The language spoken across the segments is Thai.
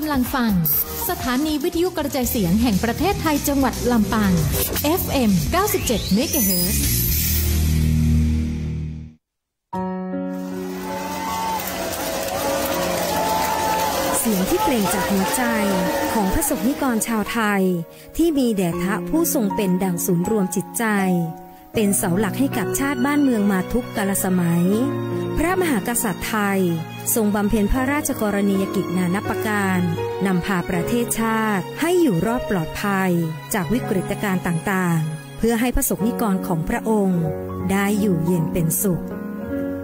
ำลังฟังสถานีวิทยุกระจายเสียงแห่งประเทศไทยจังหวัดลำปาง FM 97 MHz เสียงที่เปล่งจากหัวใจของพระสงฆ์นิกรชาวไทยที่มีแด่พระผู้ทรงเป็นดั่งศูนย์รวมจิตใจเป็นเสาหลักให้กับชาติบ้านเมืองมาทุกกาลสมัยพระมหากษัตริย์ไทยทรงบำเพ็ญพระราชกรณียกิจนานับประการนำพาประเทศชาติให้อยู่รอดปลอดภัยจากวิกฤตการณ์ต่างๆเพื่อให้พระสงฆ์นิกรของพระองค์ได้อยู่เย็นเป็นสุข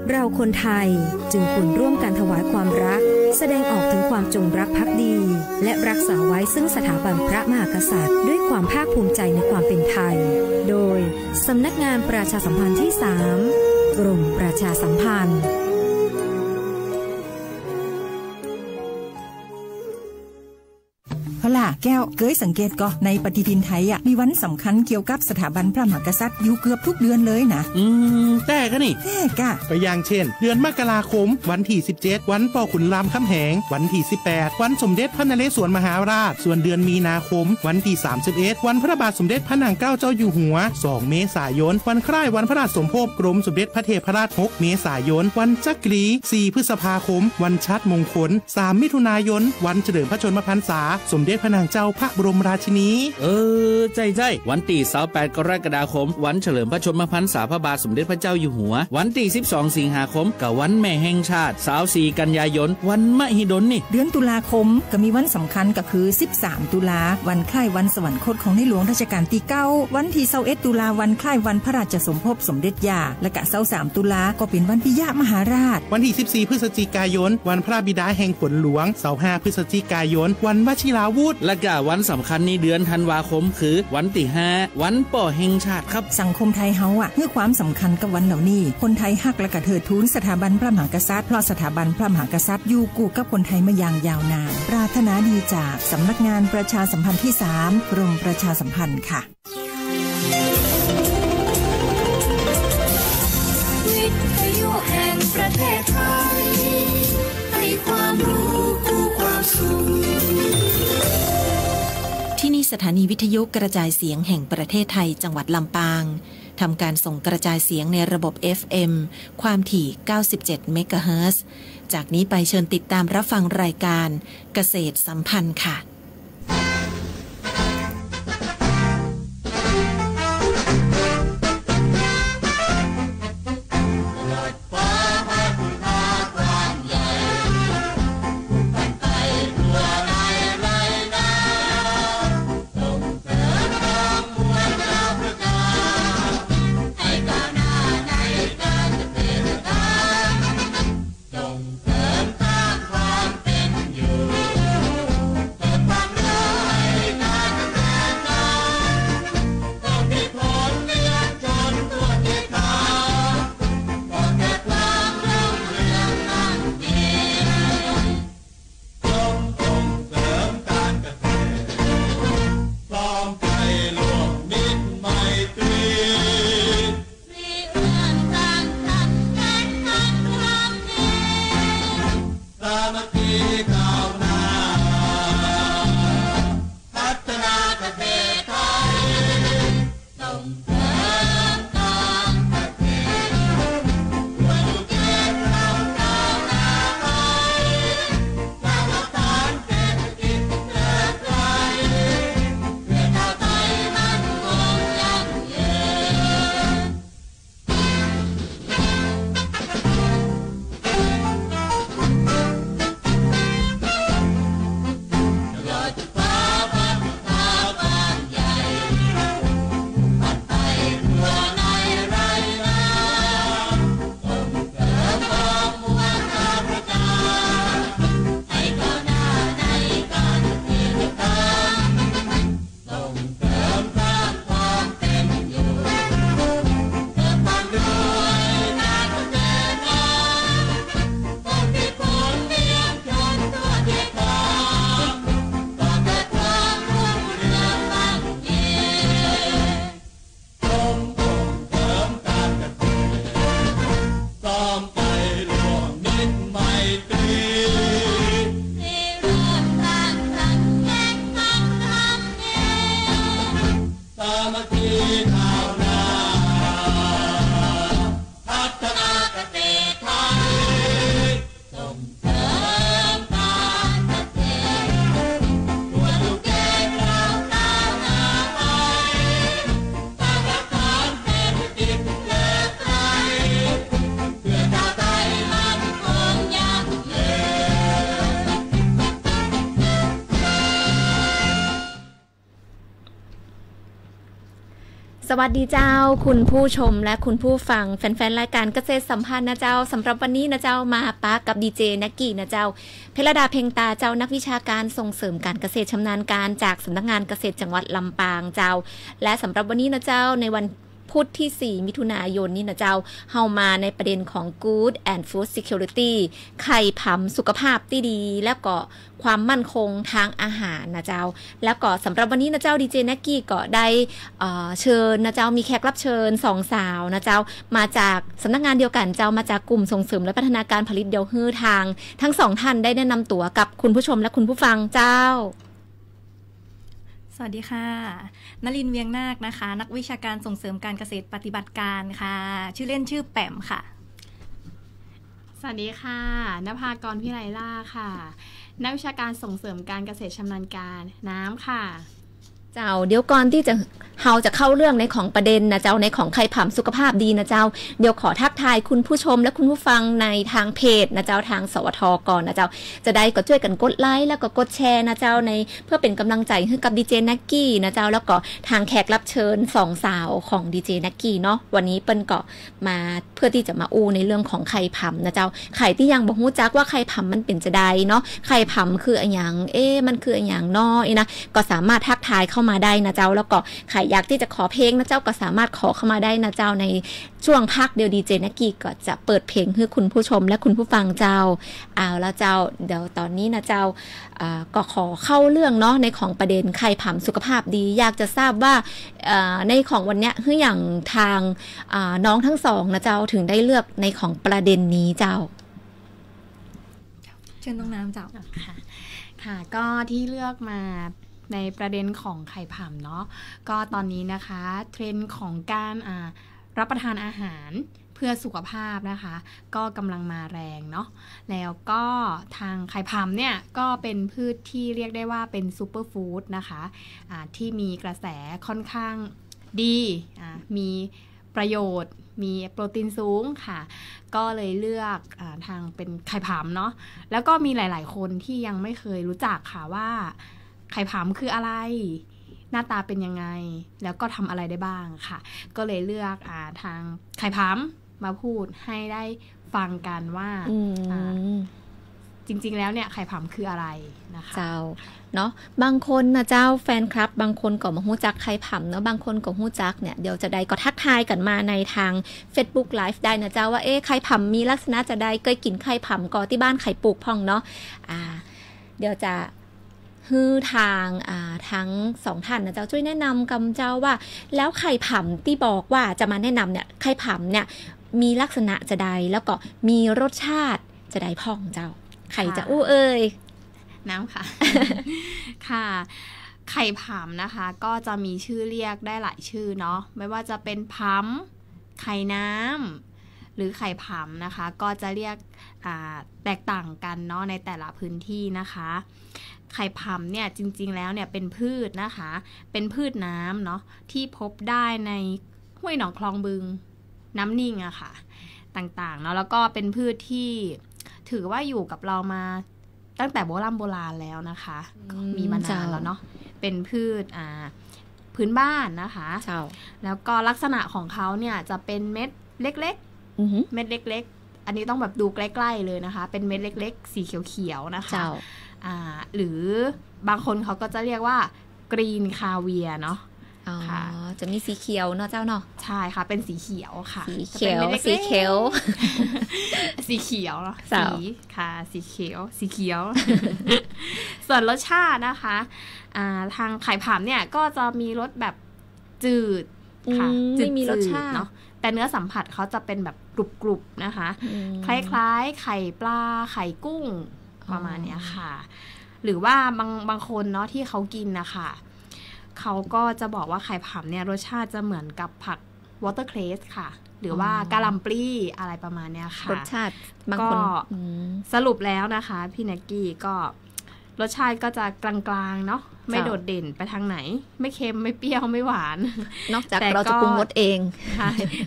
เราคนไทยจึงควรร่วมกันถวายความรักแสดงออกถึงความจงรักภักดีและรักษาไว้ซึ่งสถาบันพระมหากษัตริย์ด้วยความภาคภูมิใจในความเป็นไทยโดยสำนักงานประชาสัมพันธ์ที่ 3 กรมประชาสัมพันธ์เอาล่ะแก้วเคยสังเกตก็ในปฏิทินไทยอ่ะมีวันสำคัญเกี่ยวกับสถาบันพระมหากษัตริย์อยู่เกือบทุกเดือนเลยนะแต่ก็นี่แต่ก็อย่างเช่นเดือนมกราคมวันที่17วันป่อขุนรามคำแหงวันที่18วันสมเด็จพระนเรศวรมหาราชส่วนเดือนมีนาคมวันที่31วันพระบาทสมเด็จพระนางเกล้าเจ้าอยู่หัว2เมษายนวันคล้ายวันพระราชสมภพกรมสมเด็จพระเทพราช6เมษายนวันจักรี4พฤษภาคมวันชัดมงคล3มิถุนายนวันเฉลิมพระชนมพรรษาสมเด็จพระนางเจ้าพระบรมราชินีใจวันที่28กรกฎาคมวันเฉลิมพระชนมพรรษาพระบาทสมเด็จพระเจ้าอยู่หัววันที่12สิงหาคมกับวันแม่แห่งชาติ24กันยายนวันมหิดลนี่เดือนตุลาคมก็มีวันสำคัญก็คือ13ตุลาวันคล้ายวันสวรรคตของในหลวงรัชกาลที่9วันที่21ตุลาวันคล้ายวันพระราชสมภพสมเด็จย่าและก็23ตุลาก็เป็นวันปิยมหาราชวันที่14พฤศจิกายนวันพระบิดาแห่งฝนหลวง25พฤศจิกายนวันวชิราวุธและก็วันสำคัญในเดือนธันวาคมคือวันที่5วันป่อแห่งชาติครับสังคมไทยเฮาให้ความสำคัญกับวันเหล่านี้คนไทยฮักและก็เทิดทูนสถาบันพระมหากษัตริย์เพราะสถาบันพระมหากษัตริย์อยู่คู่กับคนไทยมาอย่างยาวนานปรารถนาดีจากสำนักงานประชาสัมพันธ์ที่ 3 กรมประชาสัมพันธ์ค่ะวิทยุแห่งประเทศไทยให้ความรู้คู่ความสุขที่นี่สถานีวิทยุกระจายเสียงแห่งประเทศไทยจังหวัดลำปางทำการส่งกระจายเสียงในระบบ FM ความถี่97 เมกะเฮิรตซ์จากนี้ไปเชิญติดตามรับฟังรายการเกษตรสัมพันธ์ค่ะส่งเสริมสร้างความเป็นอยู่ สวัสดีเจ้าคุณผู้ชมและคุณผู้ฟังแฟนๆรายการเกษตรสัมพันธ์นะเจ้าสำหรับวันนี้นะเจ้ามาปะกับดีเจนักกี้นะเจ้าเพลดาเพ็งตาเจ้านักวิชาการส่งเสริมการเกษตรชำนาญการจากสำนักงานเกษตรจังหวัดลำปางเจ้าและสำหรับวันนี้นะเจ้าในวันพุธที่4มิถุนายนนี้นะเจ้าเฮามาในประเด็นของ Good and Food Security ไข่ผำสุขภาพที่ดีแล้วก็ความมั่นคงทางอาหารนะเจ้าแล้วก็สำหรับวันนี้นะเจ้าดีเจนักกี้ก็ได้เชิญนะเจ้ามีแขกรับเชิญ2สาวนะเจ้ามาจากสำนักงานเดียวกันเจ้ามาจากกลุ่มส่งเสริมและพัฒนาการผลิตเดียวฮื้อทางทั้ง2ท่านได้แนะนำตัวกับคุณผู้ชมและคุณผู้ฟังเจ้าสวัสดีค่ะนลินเวียงนาคนะคะนักวิชาการส่งเสริมการเกษตรปฏิบัติการค่ะชื่อเล่นชื่อแปมค่ะสวัสดีค่ะณภากรพิไลล่าค่ะนักวิชาการส่งเสริมการเกษตรชำนาญการน้ำค่ะเจ้าเดี๋ยวก่อนที่เฮาจะเข้าเรื่องในของประเด็นนะเจ้าในของไข่ผำสุขภาพดีนะเจ้าเดี๋ยวขอทักทายคุณผู้ชมและคุณผู้ฟังในทางเพจนะเจ้าทางสวทก่อนนะเจ้าจะได้ก็ช่วยกันกดไลค์แล้วก็กดแชร์นะเจ้าในเพื่อเป็นกำลังใจให้กับดีเจนักกี้นะเจ้าแล้วก็ทางแขกรับเชิญ2สาวของดีเจนักกี้เนาะวันนี้เปิ้นก็มาเพื่อที่จะมาอู้ในเรื่องของไข่ผำนะเจ้าไข่ที่ยังบ่ฮู้จักว่าไข่ผำมันเป็นจะได้เนาะไข่ผำคืออะไรอย่างมันคืออะไรอย่างน้อยนะก็สามารถทักทายเข้ามาได้นะเจ้าแล้วก็ใครอยากที่จะขอเพลงนะเจ้าก็สามารถขอเข้ามาได้นะเจ้าในช่วงพักเดียวดีเจนักกี้ก็จะเปิดเพลงให้คุณผู้ชมและคุณผู้ฟังเจ้าเอาแล้วเจ้าเดี๋ยวตอนนี้นะเจ้าก็ขอเข้าเรื่องเนาะในของประเด็นไข่ผำสุขภาพดีอยากจะทราบว่าในของวันเนี้ยคืออย่างทางน้องทั้งสองนะเจ้าถึงได้เลือกในของประเด็นนี้เจ้าเชิญน้องน้ำเจ้าค่ะก็ที่เลือกมาในประเด็นของไข่ผำเนาะก็ตอนนี้นะคะเทรนด์ของการรับประทานอาหารเพื่อสุขภาพนะคะก็กำลังมาแรงเนาะแล้วก็ทางไข่ผำเนี่ยก็เป็นพืชที่เรียกได้ว่าเป็นซูเปอร์ฟู้ดนะคะที่มีกระแสค่อนข้างดีมีประโยชน์มีโปรตีนสูงค่ะก็เลยเลือกทางเป็นไข่ผำเนาะแล้วก็มีหลายๆคนที่ยังไม่เคยรู้จักค่ะว่าไข่ผำคืออะไรหน้าตาเป็นยังไงแล้วก็ทำอะไรได้บ้างค่ะก็เลยเลือกทางไข่ผำมาพูดให้ได้ฟังกันว่าจริงๆแล้วเนี่ยไข่ผำคืออะไรนะคะเจ้าเนาะบางคนนะเจ้าแฟนคลับบางคนก็มาฮู้จักไข่ผำเนาะบางคนก็ฮู้จักเนี่ยเดี๋ยวจะได้ก็ทักทายกันมาในทาง Facebook Live ได้นะเจ้าว่าไข่ผำมีลักษณะจะได้เคยกินไข่ผำก็ที่บ้านไข่ปลูกพ่องเนาะเดี๋ยวจะฮือทางทั้ง2ท่านนะเจ้าช่วยแนะนำกับเจ้าว่าแล้วไข่ผำที่บอกว่าจะมาแนะนำเนี่ยไข่ผำเนี่ยมีลักษณะจะใดแล้วก็มีรสชาติจะได้พ่องเจ้าไข่จะอู้น้ำค่ะ ค่ะไข่ผำนะคะก็จะมีชื่อเรียกได้หลายชื่อเนาะไม่ว่าจะเป็นผำไข่น้ำหรือไข่ผำนะคะก็จะเรียกแตกต่างกันเนาะในแต่ละพื้นที่นะคะไข่ผำเนี่ยจริงๆแล้วเนี่ยเป็นพืชนะคะเป็นพืชน้ำเนาะที่พบได้ในห้วยหนองคลองบึงน้ำนิ่งอะค่ะต่างๆเนาะแล้วก็เป็นพืชที่ถือว่าอยู่กับเรามาตั้งแต่โบราณแล้วนะคะมีมานานแล้วเนาะเป็นพืชพื้นบ้านนะคะแล้วก็ลักษณะของเขาเนี่ยจะเป็นเม็ดเล็กๆเม็ดเล็กๆอันนี้ต้องแบบดูใกล้ๆเลยนะคะเป็นเม็ดเล็กๆสีเขียวๆนะคะหรือบางคนเขาก็จะเรียกว่ากรีนคาเวียเนาะค่ะจะมีสีเขียวเนาะเจ้าเนาะใช่ค่ะเป็นสีเขียวค่ะสีเขียวสีเขียวสีเขียวสีค่ะสีเขียวสีเขียวส่วนรสชาตินะคะทางไข่ผำเนี่ยก็จะมีรสแบบจืดค่ะไม่มีรสชาติเนาะแต่เนื้อสัมผัสเขาจะเป็นแบบกรุบๆนะคะคล้ายๆไข่ปลาไข่กุ้งประมาณนี้ค่ะหรือว่าบางคนเนาะที่เขากินนะคะเขาก็จะบอกว่าไข่ผำเนี่ยรสชาติจะเหมือนกับผักวอเตอร์เครสค่ะหรือว่ากะหล่ำปลีอะไรประมาณนี้ค่ะรสชาติบางคนสรุปแล้วนะคะพี่แน็กกี้ก็รสชาติก็จะกลางๆเนาะไม่โดดเด่นไปทางไหนไม่เค็มไม่เปรี้ยวไม่หวานนอกจากเราจะปรุงรสเอง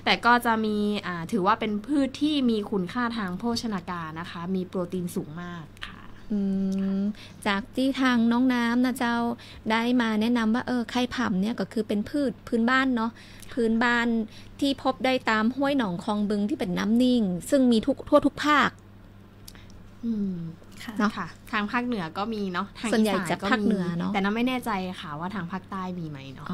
แต่ก็จะมีถือว่าเป็นพืชที่มีคุณค่าทางโภชนาการนะคะมีโปรตีนสูงมากค่ะ จากที่ทางน้องน้ำนะเจ้าได้มาแนะนำว่าไข่ผำเนี่ยก็คือเป็นพืชพื้นบ้านเนาะพื้นบ้านที่พบได้ตามห้วยหนองคลองบึงที่เป็นน้ำนิ่งซึ่งมีทั่วทุกภาคเนาะค่ะทางภาคเหนือก็มีเนาะทางอีสานก็มีแต่น้าไม่แน่ใจค่ะว่าทางภาคใต้มีไหมเนาะ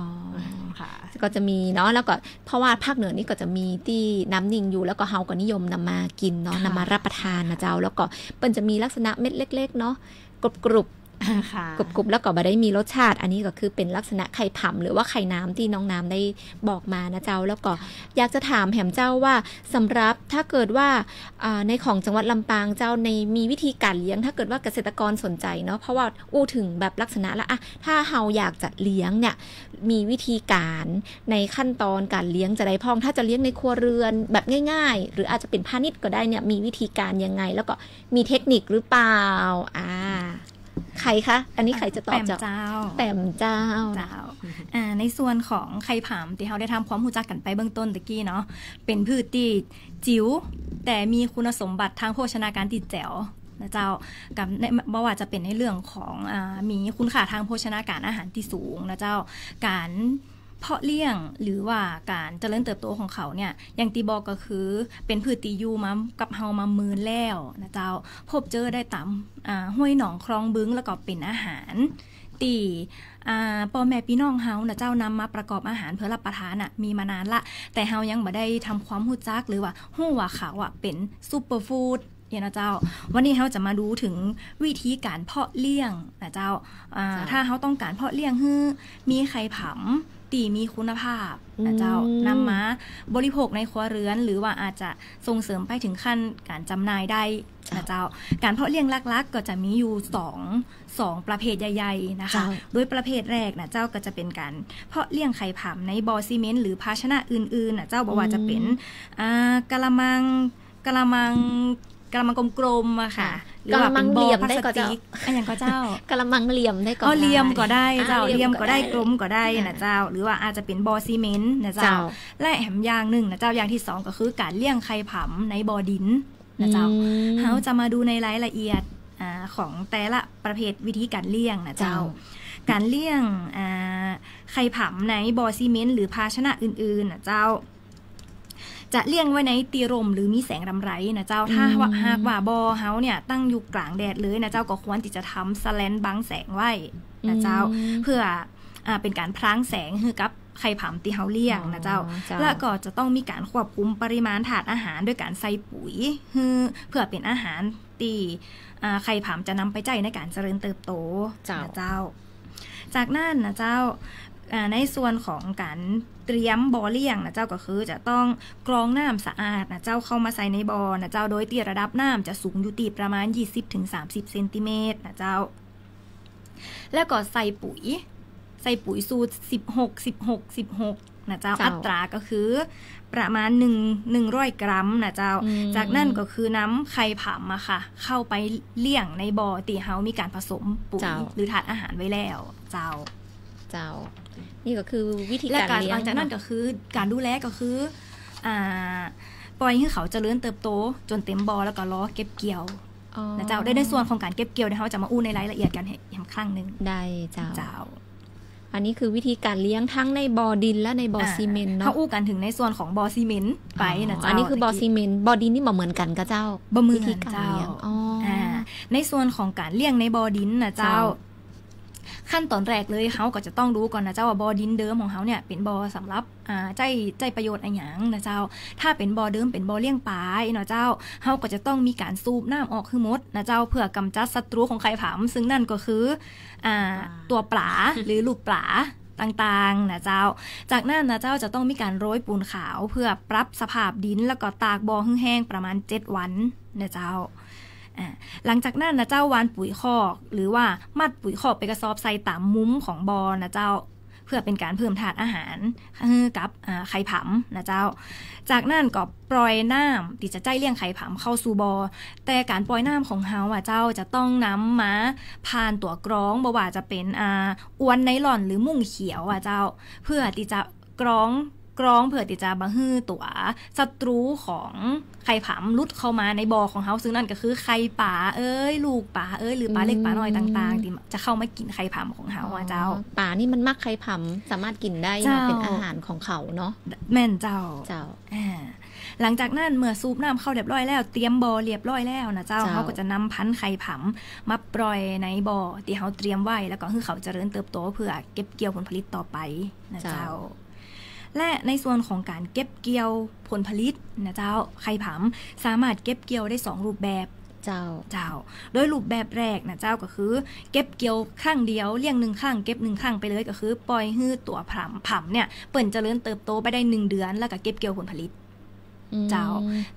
ค่ะก็จะมีเนาะแล้วก็เพราะว่าภาคเหนือนี่ก็จะมีที่น้ำนิ่งอยู่แล้วก็เฮาก็นิยมนำมากินเนาะนำมารับประทานนะเจ้าแล้วก็มันจะมีลักษณะเม็ดเล็กๆเนาะกรุบกรุบแล้วก็บ่ได้มีรสชาติอันนี้ก็คือเป็นลักษณะไข่ผำหรือว่าไข่น้ำที่น้องน้ำได้บอกมานะเจ้าแล้วก็อยากจะถามแหมเจ้าว่าสำหรับถ้าเกิดว่าในของจังหวัดลำปางเจ้าในมีวิธีการเลี้ยงถ้าเกิดว่าเกษตรกรสนใจเนาะเพราะว่าถึงแบบลักษณะละถ้าเฮาอยากจะเลี้ยงเนี่ยมีวิธีการในขั้นตอนการเลี้ยงจะได้พ้องถ้าจะเลี้ยงในครัวเรือนแบบง่ายๆหรืออาจจะเป็นพาณิชย์ก็ได้เนี่ยมีวิธีการยังไงแล้วก็มีเทคนิคหรือเปล่าใครคะอันนี้ใครจะตอบจากแปมเจ้าในส่วนของไข่ผำที่เราได้ทำความรู้จักกันไปเบื้องต้นตะกี้เนาะเป็นพืชที่จิ๋วแต่มีคุณสมบัติทางโภชนาการที่แจ๋วนะเจ้ากับไม่ว่าจะเป็นในเรื่องของมีคุณค่าทางโภชนาการอาหารที่สูงนะเจ้าการเพาะเลี้ยงหรือว่าการเจริญเติบโตของเขาเนี่ยอย่างที่บอกก็คือเป็นพืชที่อยู่มากับเฮามาหมื่นแล้วนะเจ้าพบเจอได้ตามห้วยหนองคลองบึงแล้วก็เป็นอาหารที่พ่อแม่พี่น้องเฮานะเจ้านำมาประกอบอาหารเพื่อรับประทานมีมานานละแต่เฮายังบ่ได้ทำความรู้จักหรือว่าฮู้ว่าเขาเป็นซุปเปอร์ฟู้ดนะเจ้าวันนี้เราจะมาดูถึงวิธีการเพาะเลี้ยงนะเจ้าถ้าเขาต้องการเพาะเลี้ยงให้มีไข่ผำตีมีคุณภาพนะเจ้านำมาบริโภคในครัวเรือนหรือว่าอาจจะส่งเสริมไปถึงขั้นการจำหน่ายได้นะเจ้าการเพาะเลี้ยงลักๆก็จะมีอยู่สองประเภทใหญ่ๆนะคะโดยประเภทแรกนะเจ้าก็จะเป็นการเพาะเลี้ยงไข่ผำในบ่อซีเมนต์หรือภาชนะอื่นๆนะเจ้าบอกว่าจะเป็นกะละมังกลมๆอะค่ะหรือว่าเป็นบ่อพลาสติกอย่างก็เจ้ากะละมังเหลี่ยมได้ก็เหลี่ยมก็ได้เจ้าเหลี่ยมก็ได้กลมก็ได้นะเจ้าหรือว่าอาจจะเป็นบ่อซีเมนต์นะเจ้าและแหมอย่างนึงนะเจ้าอย่างที่2ก็คือการเลี้ยงไข่ผำในบ่อดินนะเจ้าเฮาจะมาดูในรายละเอียดของแต่ละประเภทวิธีการเลี้ยงนะเจ้าการเลี้ยงไข่ผำในบ่อซีเมนต์หรือภาชนะอื่นๆนะเจ้าจะเลี้ยงไว้ในตีร่มหรือมีแสงรำไรนะเจ้าถ้าหากว่าบ่อเฮาเนี่ยตั้งอยู่กลางแดดเลยนะเจ้าก็ควรที่จะทำสแลนบังแสงไว้นะเจ้าเพื่อเป็นการพรางแสงให้กับไข่ผำที่เฮาเลี้ยงนะเจ้าแล้วก็จะต้องมีการควบคุมปริมาณถาดอาหารด้วยการใส่ปุ๋ยเพื่อเป็นอาหารที่ไข่ผำจะนำไปใช้ในการเจริญเติบโตนะเจ้าจากนั้นนะเจ้าในส่วนของการเตรียมบ่อเลี้ยงนะเจ้าก็คือจะต้องกรองน้ำสะอาดนะเจ้าเข้ามาใส่ในบ่อนะเจ้าโดยที่ระดับน้ำจะสูงอยู่ที่ประมาณ 20-30 เซนติเมตรนะเจ้าแล้วก็ใส่ปุ๋ยสูตร16นะเจ้าอัตราก็คือประมาณ100 กรัมนะเจ้าจากนั้นก็คือน้ำไข่ผำอะค่ะเข้าไปเลี้ยงในบ่อที่เฮามีการผสมปุ๋ยหรือถาดอาหารไว้แล้วเจ้านี่ก็คือวิธีการเลี้ยงหลังจากนั้นก็คือการดูแลก็คือปล่อยให้เขาเจริญเติบโตจนเต็มบ่อแล้วก็รอเก็บเกี่ยวนะเจ้าได้ในส่วนของการเก็บเกี่ยวเดี๋ยวเขาจะมาอู้ในรายละเอียดกันอีกครั้งนึงได้เจ้าอันนี้คือวิธีการเลี้ยงทั้งในบ่อดินและในบ่อซีเมนต์เนาะเขาอู้กันถึงในส่วนของบ่อซีเมนต์ไปนะเจ้าอันนี้คือบ่อซีเมนต์บ่อดินนี่บ่เหมือนกันกับเจ้าบ่เหมือนเจ้าในส่วนของการเลี้ยงในบ่อดินนะเจ้าขั้นตอนแรกเลยเขาก็จะต้องรู้ก่อนนะเจ้าว่าบ่อดินเดิมของเขาเนี่ยเป็นบ่อสำหรับใจประโยชน์อะไรอย่างนะเจ้าถ้าเป็นบ่อเดิมเป็นบ่อเลี้ยงปลาเนาะเจ้าเขาก็จะต้องมีการสูบน้ำออกคือหมดนะเจ้าเพื่อกำจัดศัตรูของไข่ผำซึ่งนั่นก็คือตัวปลาหรือลูกปลาต่างๆนะเจ้าจากนั้นนะเจ้าจะต้องมีการโรยปูนขาวเพื่อปรับสภาพดินแล้วก็ตากบ่อให้แห้งประมาณ7 วันนะเจ้าหลังจากนั้นนะเจ้าวานปุ๋ยคอกหรือว่ามัดปุ๋ยคอกไปกระสอบใส่ตามมุ้มของบ่อนะเจ้าเพื่อเป็นการเพิ่มถาดอาหารกับไข่ผำนะเจ้าจากนั้นก็ปล่อยน้ำที่จะใจเลี้ยงไข่ผำเข้าสู่บ่อแต่การปล่อยน้ำของเฮาเจ้าจะต้องนำมาผ่านตัวกรองบ่ว่าจะเป็นอวนไนลอนหรือมุ้งเขียวเจ้าเพื่อที่จะกรอง กรองเพื่อที่จะบ่ฮื้อตัวศัตรูของไข่ผำลุดเข้ามาในบ่อของเฮาซึ่งนั่นก็คือไข่ป่าลูกป่าหรือปลาเล็กปลาน้อยต่างๆที่จะเข้ามากินไข่ผำของเฮาเจ้าป่านี่มันมักไข่ผำสามารถกินได้เป็นอาหารของเขาเนาะแม่นเจ้าหลังจากนั้นเมื่อซูปน้ำเข้าเรียบร้อยแล้วเตรียมบ่อเรียบร้อยแล้วนะเจ้าเขาก็จะนำพันธุ์ไข่ผำมาปล่อยในบ่อที่เขาเตรียมไว้แล้วก็ให้เขาเจริญเติบโตเพื่อเก็บเกี่ยวผลผลิตต่อไปนะเจ้าและในส่วนของการเก็บเกี่ยวผลผลิตนะเจ้าไข่ผำสามารถเก็บเกี่ยวได้2รูปแบบเจ้าโดยรูปแบบแรกนะเจ้าก็คือเก็บเกี่ยวครั้งเดียวเลี้ยง1ครั้งเก็บ1ครั้งไปเลยก็คือปล่อยให้ตัวผำเนี่ยเปิ่นเจริญเติบโตไปได้1เดือนแล้วก็เก็บเกี่ยวผลผลิตเจ้า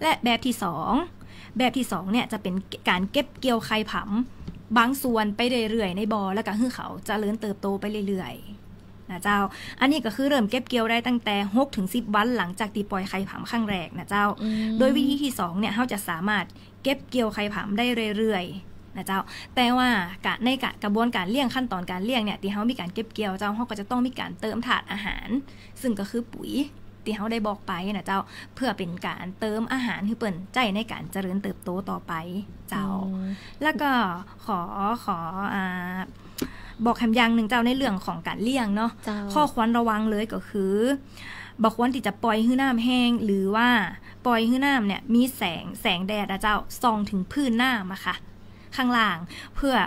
และแบบที่2เนี่ยจะเป็นการเก็บเกี่ยวไข่ผำบางส่วนไปเรื่อยๆในบ่อแล้วก็ให้เขาเจริญเติบโตไปเรื่อยๆนะเจ้าอันนี้ก็คือเริ่มเก็บเกี่ยวได้ตั้งแต่6 ถึง 10 วันหลังจากที่ปล่อยไข่ผำครั้งแรกนะเจ้าโดยวิธีที่2เนี่ยเขาจะสามารถเก็บเกี่ยวไข่ผำได้เรื่อยๆนะเจ้าแต่ว่าในกระบวนการเลี้ยงขั้นตอนการเลี้ยงเนี่ยที่เขามีการเก็บเกี่ยวเจ้าเขาก็จะต้องมีการเติมถาดอาหารซึ่งก็คือปุ๋ยที่เขาได้บอกไปนะเจ้าเพื่อเป็นการเติมอาหารให้เปิ่นใจในการเจริญเติบโตต่อไปเจ้าแล้วก็ขอบอกคำอย่างหนึ่งเจ้าในเรื่องของการเลี้ยงเนาะข้อควรระวังเลยก็คือบอกควรที่จะปล่อยให้น้ำแห้งหรือว่าปล่อยให้น้ำเนี่ยมีแสงแดดนะเจ้าส่องถึงพื้นน้ำอะค่ะข้างล่าง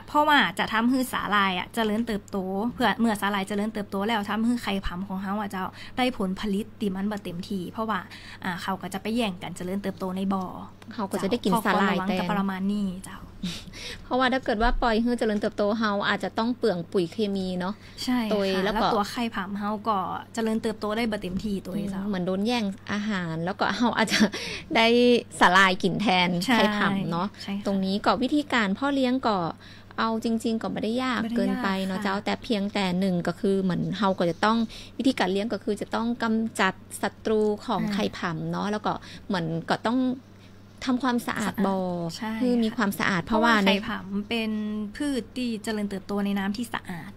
เพราะว่าจะทำให้สาหร่ายเจริญเติบโตเพื่อเมื่อสาหร่ายเจริญเติบโตแล้วทำให้ไข่ผำของเขาเจ้าได้ผลผลิตที่มันบ่เต็มที่เพราะว่าเขาก็จะไปแย่งกันเจริญเติบโตในบ่อเขาก็จะได้กินสาหร่ายแต่ประมาณนี้เจ้าเพราะว่าถ้าเกิดว่าปล่อยให้เจริญเติบโตเฮาอาจจะต้องเปลืองปุ๋ยเคมีเนาะใช่ค่ะแล้วตัวไข่ผำเฮาก็เจริญเติบโตได้บ่เต็มที่ตัวเจ้าเหมือนโดนแย่งอาหารแล้วก็เฮาอาจจะได้สาหร่ายกินแทนไข่ผำเนาะตรงนี้ก็วิธีการพ่อเลี้ยงก็เอาจริงๆก็ไม่ได้ยากเกินไปเนาะเจ้าแต่เพียงแต่หนึ่งก็คือเหมือนเฮาก็จะต้องวิธีการเลี้ยงก็คือจะต้องกำจัดศัตรูของไข่ผำเนาะแล้วก็เหมือนก็ต้องทำความสะอาดบ่อคือมีความสะอาดเพราะว่าไข่ผำเป็นพืชที่เจริญเติบโตในน้ำที่สะอาด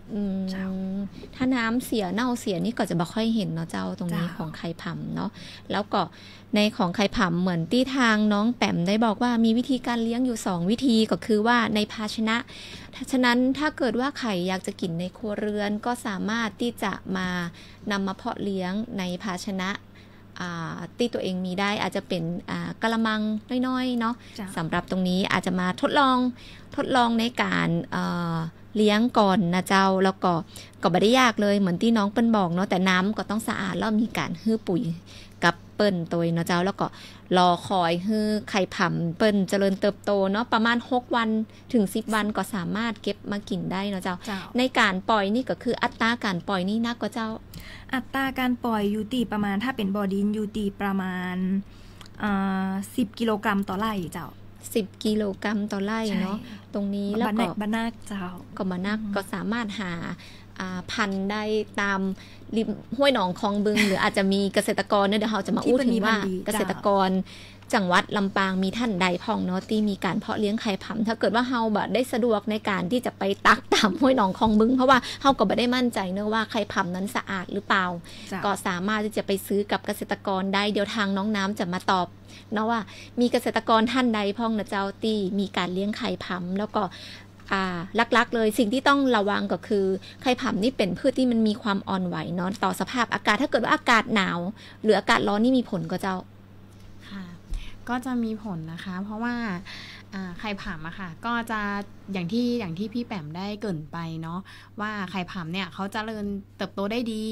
ถ้าน้ำเสียเน่าเสียนี่ก็จะไม่ค่อยเห็นเนาะเจ้าตรงนี้ของไข่ผำเนาะแล้วก็ในของไข่ผำเหมือนที่ทางน้องแปมได้บอกว่ามีวิธีการเลี้ยงอยู่2วิธีก็คือว่าในภาชนะฉะนั้นถ้าเกิดว่าไข่อยากจะกินในครัวเรือนก็สามารถที่จะนำมาเพาะเลี้ยงในภาชนะที่ตัวเองมีได้อาจจะเป็นกะละมังน้อยๆเนาะสำหรับตรงนี้อาจจะมาทดลองในการเลี้ยงก่อนนะเจ้าแล้วก็ไม่ได้ยากเลยเหมือนที่น้องเปิ้ลบอกเนาะแต่น้ำก็ต้องสะอาดแล้วมีการฮื้อปุ๋ยกับเปิ้ลตัวเนาะเจ้าแล้วก็รอคอยฮื้อไข่ผำเปิ้ลเจริญเติบโตเนาะประมาณ6 วันถึง10 วันก็สามารถเก็บมากินได้เนาะเจ้าในการปล่อยนี่ก็คืออัตราการปล่อยนี่นักกว่าเจ้าอัตราการปล่อยอยู่ที่ประมาณถ้าเป็นบ่อดินอยู่ที่ประมาณ10 กิโลกรัมต่อไร่เจ้า10 กิโลกรัมต่อไร่เนาะตรงนี้แล้วก็บ้านนาเจ้าก็บ้านนาก็สามารถหาพันธุ์ได้ตามริมห้วยหนองคลองบึง หรืออาจจะมีเกษตรกรเนี่ยเดี๋ยวเราจะมาอู้ถึงว่าเกษตรกรจังหวัดลำปางมีท่านใดพ่องเนาะที่มีการเพาะเลี้ยงไข่ผำถ้าเกิดว่าเฮาแบบได้สะดวกในการที่จะไปตักตามห้วยหนองคลองบึงเพราะว่าเฮาก็ไม่ได้มั่นใจเนอะว่าไข่ผำนั้นสะอาดหรือเปล่าก็สามารถที่จะไปซื้อกับเกษตรกรได้เดี๋ยวทางน้องน้ำจะมาตอบเนาะว่ามีเกษตรกรท่านใดพ่องนะเจ้าที่มีการเลี้ยงไข่ผำแล้วก็ลักๆเลยสิ่งที่ต้องระวังก็คือไข่ผำนี่เป็นพืชที่มันมีความอ่อนไหวเนาะต่อสภาพอากาศถ้าเกิดว่าอากาศหนาวหรืออากาศร้อนนี่มีผลก็เจ้าค่ะก็จะมีผลนะคะเพราะว่าไข่ผำอะค่ะก็จะอย่างที่พี่แปมได้เกริ่นไปเนาะว่าไข่ผำเนี่ยเขาจะเจริญเติบโตได้ดี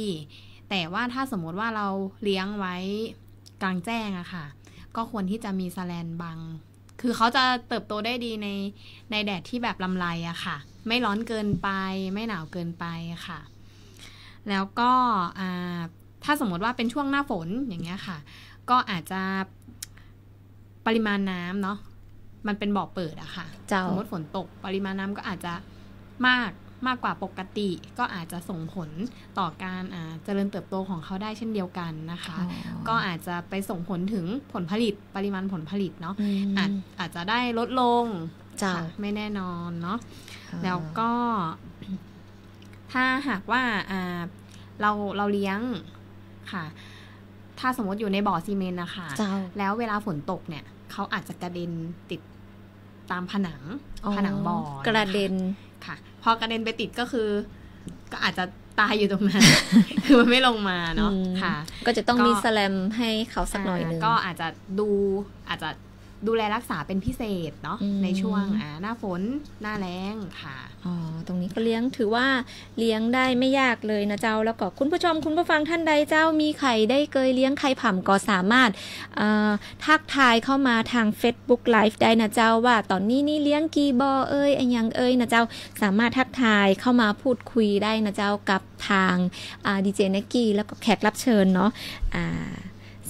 แต่ว่าถ้าสมมติว่าเราเลี้ยงไว้กลางแจ้งอะค่ะก็ควรที่จะมีแสแลนบังคือเขาจะเติบโตได้ดีในแดดที่แบบลำไรอะค่ะไม่ร้อนเกินไปไม่หนาวเกินไปค่ะแล้วก็ถ้าสมมติว่าเป็นช่วงหน้าฝนอย่างเงี้ยค่ะก็อาจจะปริมาณน้ำเนาะมันเป็นบ่อเปิดอะค่ะสมมติฝนตกปริมาณน้ำก็อาจจะมากกว่าปกติก็อาจจะส่งผลต่อการเจริญเติบโตของเขาได้เช่นเดียวกันนะคะก็อาจจะไปส่งผลถึงผลผลิตปริมาณผลผลิตเนาะอาจจะได้ลดลงไม่แน่นอนเนาะแล้วก็ถ้าหากว่าเราเลี้ยงค่ะ ถ้าสมมติอยู่ในบ่อซีเมนต์นะคะแล้วเวลาฝนตกเนี่ยเขาอาจจะกระเด็นติดตามผนังบ่อกระเด็นค่ะพอกระเด็นไปติดก็คือก็อาจจะตายอยู่ตรงนั้น คือมันไม่ลงมาเนาะค่ะก็จะต้องมีแสลมให้เขาสักหน่อยนึงก็อาจจะดูแลรักษาเป็นพิเศษเนาะในช่วงหน้าฝนหน้าแล้งค่ะตรงนี้ก็เลี้ยงถือว่าเลี้ยงได้ไม่ยากเลยนะเจ้าแล้วก็คุณผู้ชมคุณผู้ฟังท่านใดเจ้ามีไข่ได้เคยเลี้ยงไข่ผำก็สามารถทักทายเข้ามาทาง Facebook Live ได้นะเจ้าว่าตอนนี้นี่เลี้ยงกี่บ่ออันยังนะเจ้าสามารถทักทายเข้ามาพูดคุยได้นะเจ้ากับทางดีเจเนกกี้แล้วก็แขกรับเชิญเนาะ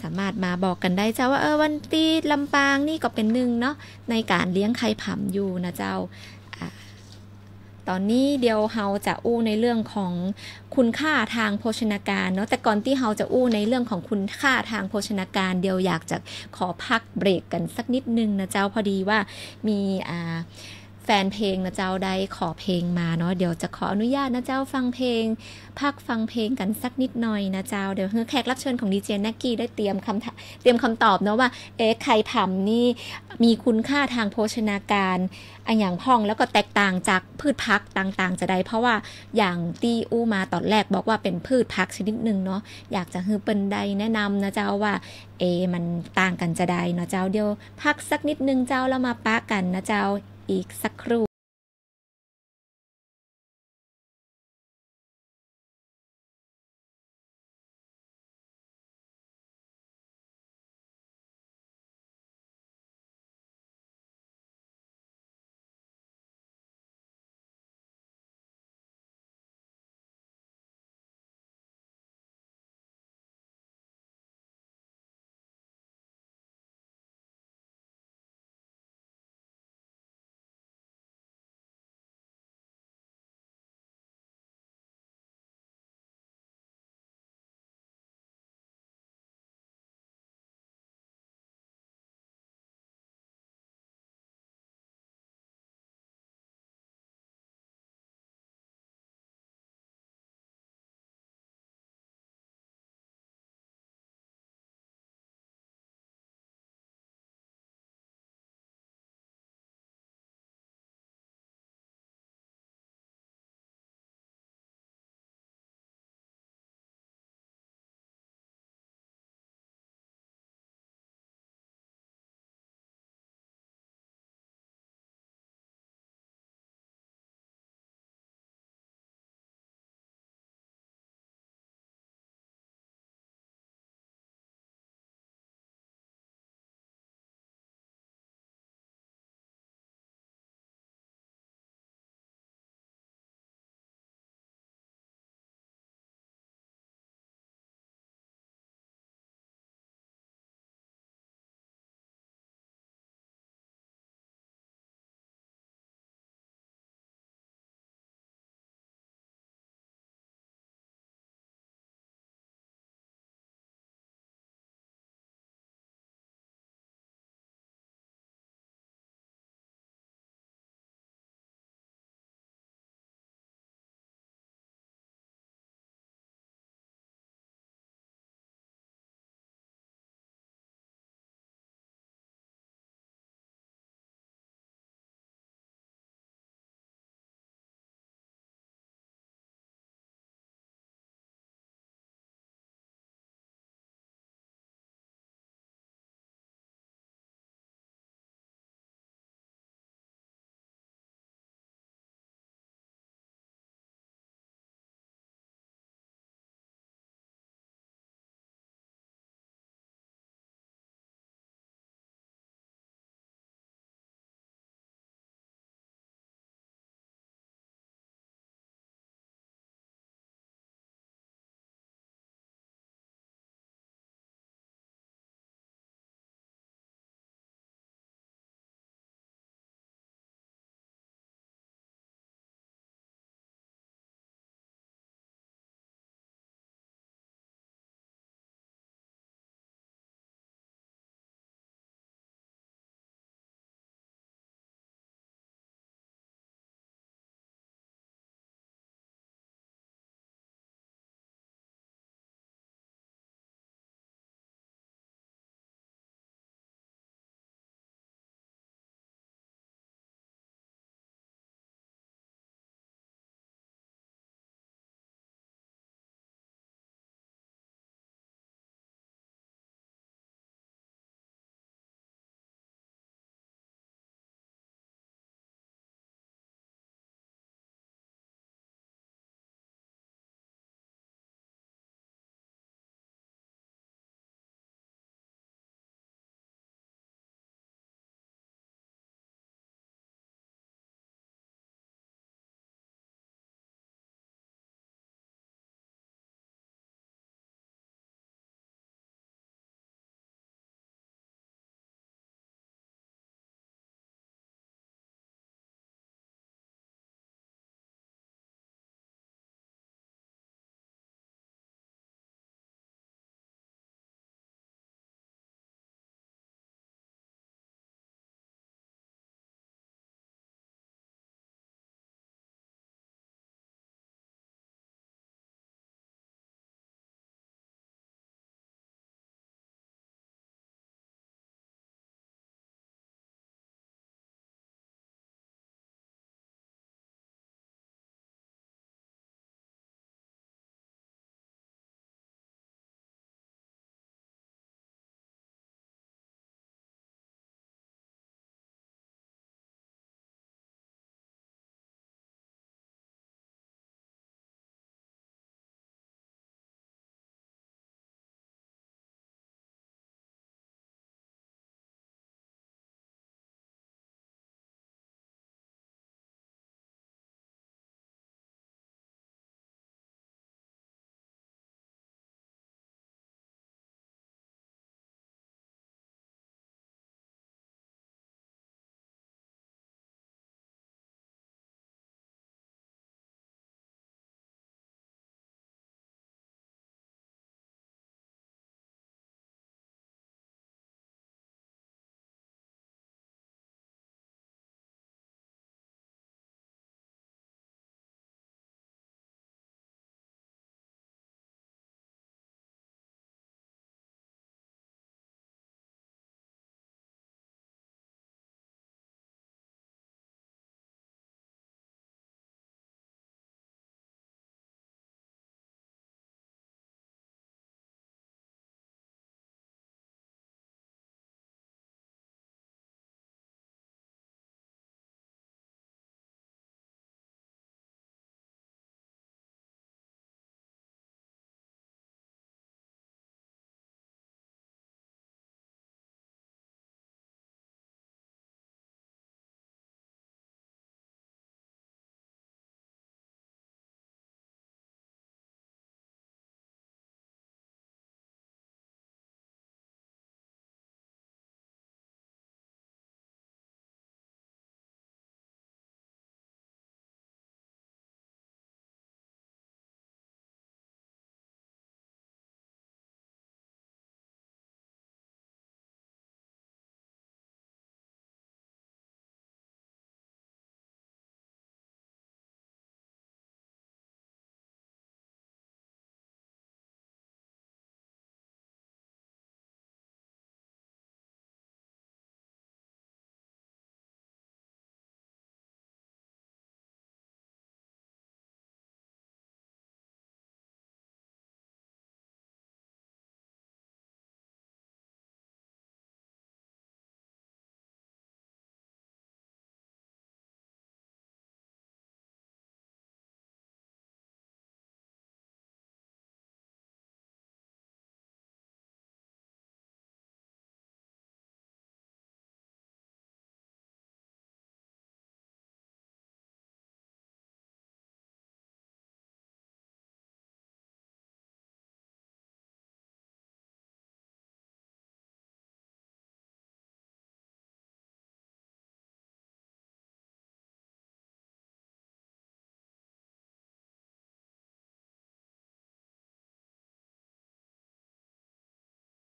สามารถมาบอกกันได้เจ้าว่าวันที่ลำปางนี่ก็เป็นหนึ่งเนาะในการเลี้ยงไข่ผำอยู่นะเจ้าตอนนี้เดี๋ยวเฮาจะอู้ในเรื่องของคุณค่าทางโภชนาการเนาะแต่ก่อนที่เฮาจะอู้ในเรื่องของคุณค่าทางโภชนาการเดี๋ยวอยากจะขอพักเบรกกันสักนิดนึงนะเจ้าพอดีว่ามีแฟนเพลงนะเจ้าได้ขอเพลงมาเนาะเดี๋ยวจะขออนุญาตนะเจ้าฟังเพลงพักฟังเพลงกันสักนิดหน่อยนะเจ้าเดี๋ยวแขกรับเชิญของดีเจแน็กกี้ได้เตรียมคำตอบเนาะว่าไข่ผำนี่มีคุณค่าทางโภชนาการอย่างพ่องแล้วก็แตกต่างจากพืชผักต่างๆจะได้เพราะว่าอย่างตีอู้มาตอนแรกบอกว่าเป็นพืชผักชนิดนึงเนาะอยากจะฮือเปิ้นใดแนะนำนะเจ้าว่ามันต่างกันจะได้เนาะเจ้าเดี๋ยวพักสักนิดนึงเจ้าแล้วมาปะกันนะเจ้าอีกสักครู่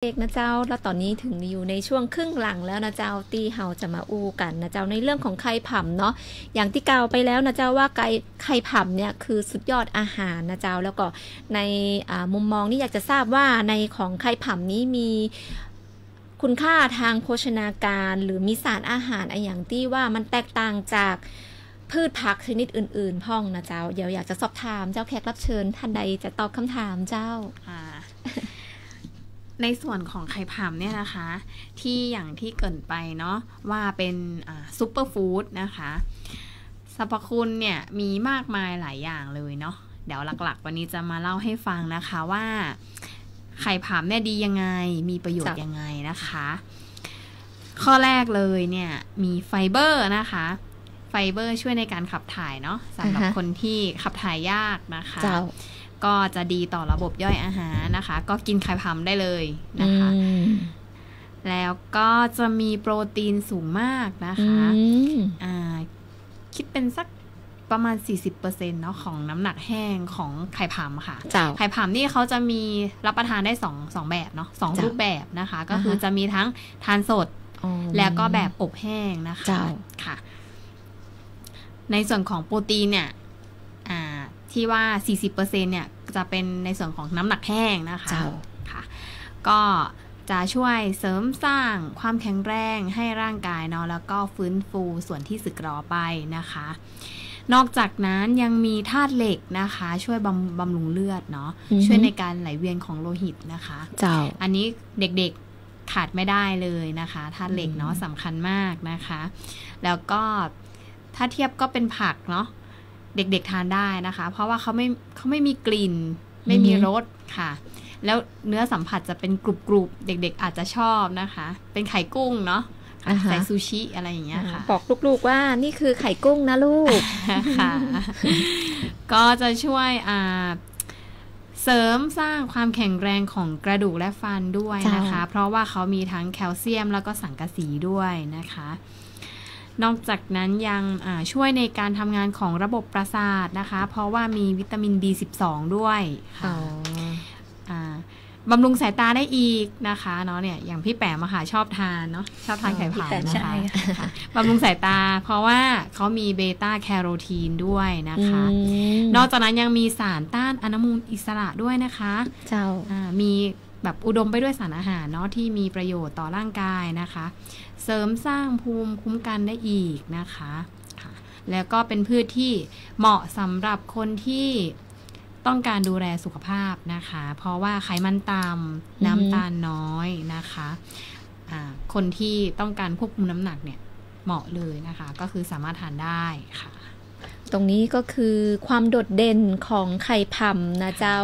เอกนะเจ้าแล้วตอนนี้ถึงอยู่ในช่วงครึ่งหลังแล้วนะเจ้าที่เฮาจะมาอู้กันนะเจ้าในเรื่องของไข่ผำเนาะอย่างที่กล่าวไปแล้วนะเจ้าว่าไข่ผำเนี่ยคือสุดยอดอาหารนะเจ้าแล้วก็ในมุมมองนี่อยากจะทราบว่าในของไข่ผำนี้มีคุณค่าทางโภชนาการหรือมีสารอาหารอย่างที่ว่ามันแตกต่างจากพืชผักชนิดอื่นๆพ่องนะเจ้าเดี๋ยวอยากจะสอบถามเจ้าแขกรับเชิญท่านใดจะตอบคำถามเจ้าในส่วนของไข่ผำเนี่ยนะคะที่อย่างที่เกริ่นไปเนาะว่าเป็นซุปเปอร์ฟู้ดนะคะสรรพคุณเนี่ยมีมากมายหลายอย่างเลยเนาะเดี๋ยวหลักๆวันนี้จะมาเล่าให้ฟังนะคะว่าไข่ผำเนี่ยดียังไงมีประโยชน์ยังไงนะคะข้อแรกเลยเนี่ยมีไฟเบอร์นะคะไฟเบอร์ช่วยในการขับถ่ายเนาะสำหรับคนที่ขับถ่ายยากนะคะก็จะดีต่อระบบย่อยอาหารนะคะก็กินไข่ผำได้เลยนะคะแล้วก็จะมีโปรตีนสูงมากนะคะคิดเป็นสักประมาณ 40% เนาะของน้ำหนักแห้งของไข่ผำค่ะไข่ผำนี่เขาจะมีรับประทานได้2แบบเนาะ2รูปแบบนะคะก็คือจะมีทั้งทานสดแล้วก็แบบอบแห้งนะคะค่ะในส่วนของโปรตีนเนี่ยที่ว่า 40% เนี่ยจะเป็นในส่วนของน้ำหนักแห้งนะคะค่ะก็จะช่วยเสริมสร้างความแข็งแรงให้ร่างกายเนาะแล้วก็ฟื้นฟูส่วนที่สึกหรอไปนะคะนอกจากนั้นยังมีธาตุเหล็กนะคะช่วยบำรุงเลือดเนาะช่วยในการไหลเวียนของโลหิตนะคะอันนี้เด็กๆขาดไม่ได้เลยนะคะธาตุเหล็กเนาะสำคัญมากนะคะแล้วก็ถ้าเทียบก็เป็นผักเนาะเด็กๆทานได้นะคะเพราะว่าเขาไม่มีกลิ่นไม่มีรสค่ะแล้วเนื้อสัมผัสจะเป็นกรุบๆเด็กๆอาจจะชอบนะคะเป็นไข่กุ้งเนาะใส่ซูชิอะไรอย่างเงี้ยค่ะบอกลูกๆว่านี่คือไข่กุ้งนะลูกค่ะก็จะช่วยเสริมสร้างความแข็งแรงของกระดูกและฟันด้วยนะคะเพราะว่าเขามีทั้งแคลเซียมแล้วก็สังกะสีด้วยนะคะนอกจากนั้นยังช่วยในการทำงานของระบบประสาทนะคะเพราะว่ามีวิตามิน B12 ด้วยค่ะบำรุงสายตาได้อีกนะคะเนาะเนี่ยอย่างพี่แปมค่ะชอบทานเนาะชอบทานไข่ผำนะคะบำรุงสายตาเพราะว่าเขามีเบต้าแคโรทีนด้วยนะคะนอกจากนั้นยังมีสารต้านอนุมูลอิสระด้วยนะคะมีแบบอุดมไปด้วยสารอาหารเนาะที่มีประโยชน์ต่อร่างกายนะคะเสริมสร้างภูมิคุ้มกันได้อีกนะคะแล้วก็เป็นพืชที่เหมาะสำหรับคนที่ต้องการดูแลสุขภาพนะคะเพราะว่าไขมันต่ำน้ำตาลน้อยนะคะคนที่ต้องการควบคุมน้ำหนักเนี่ยเหมาะเลยนะคะก็คือสามารถทานได้ค่ะตรงนี้ก็คือความโดดเด่นของไข่ผำนะเจ้า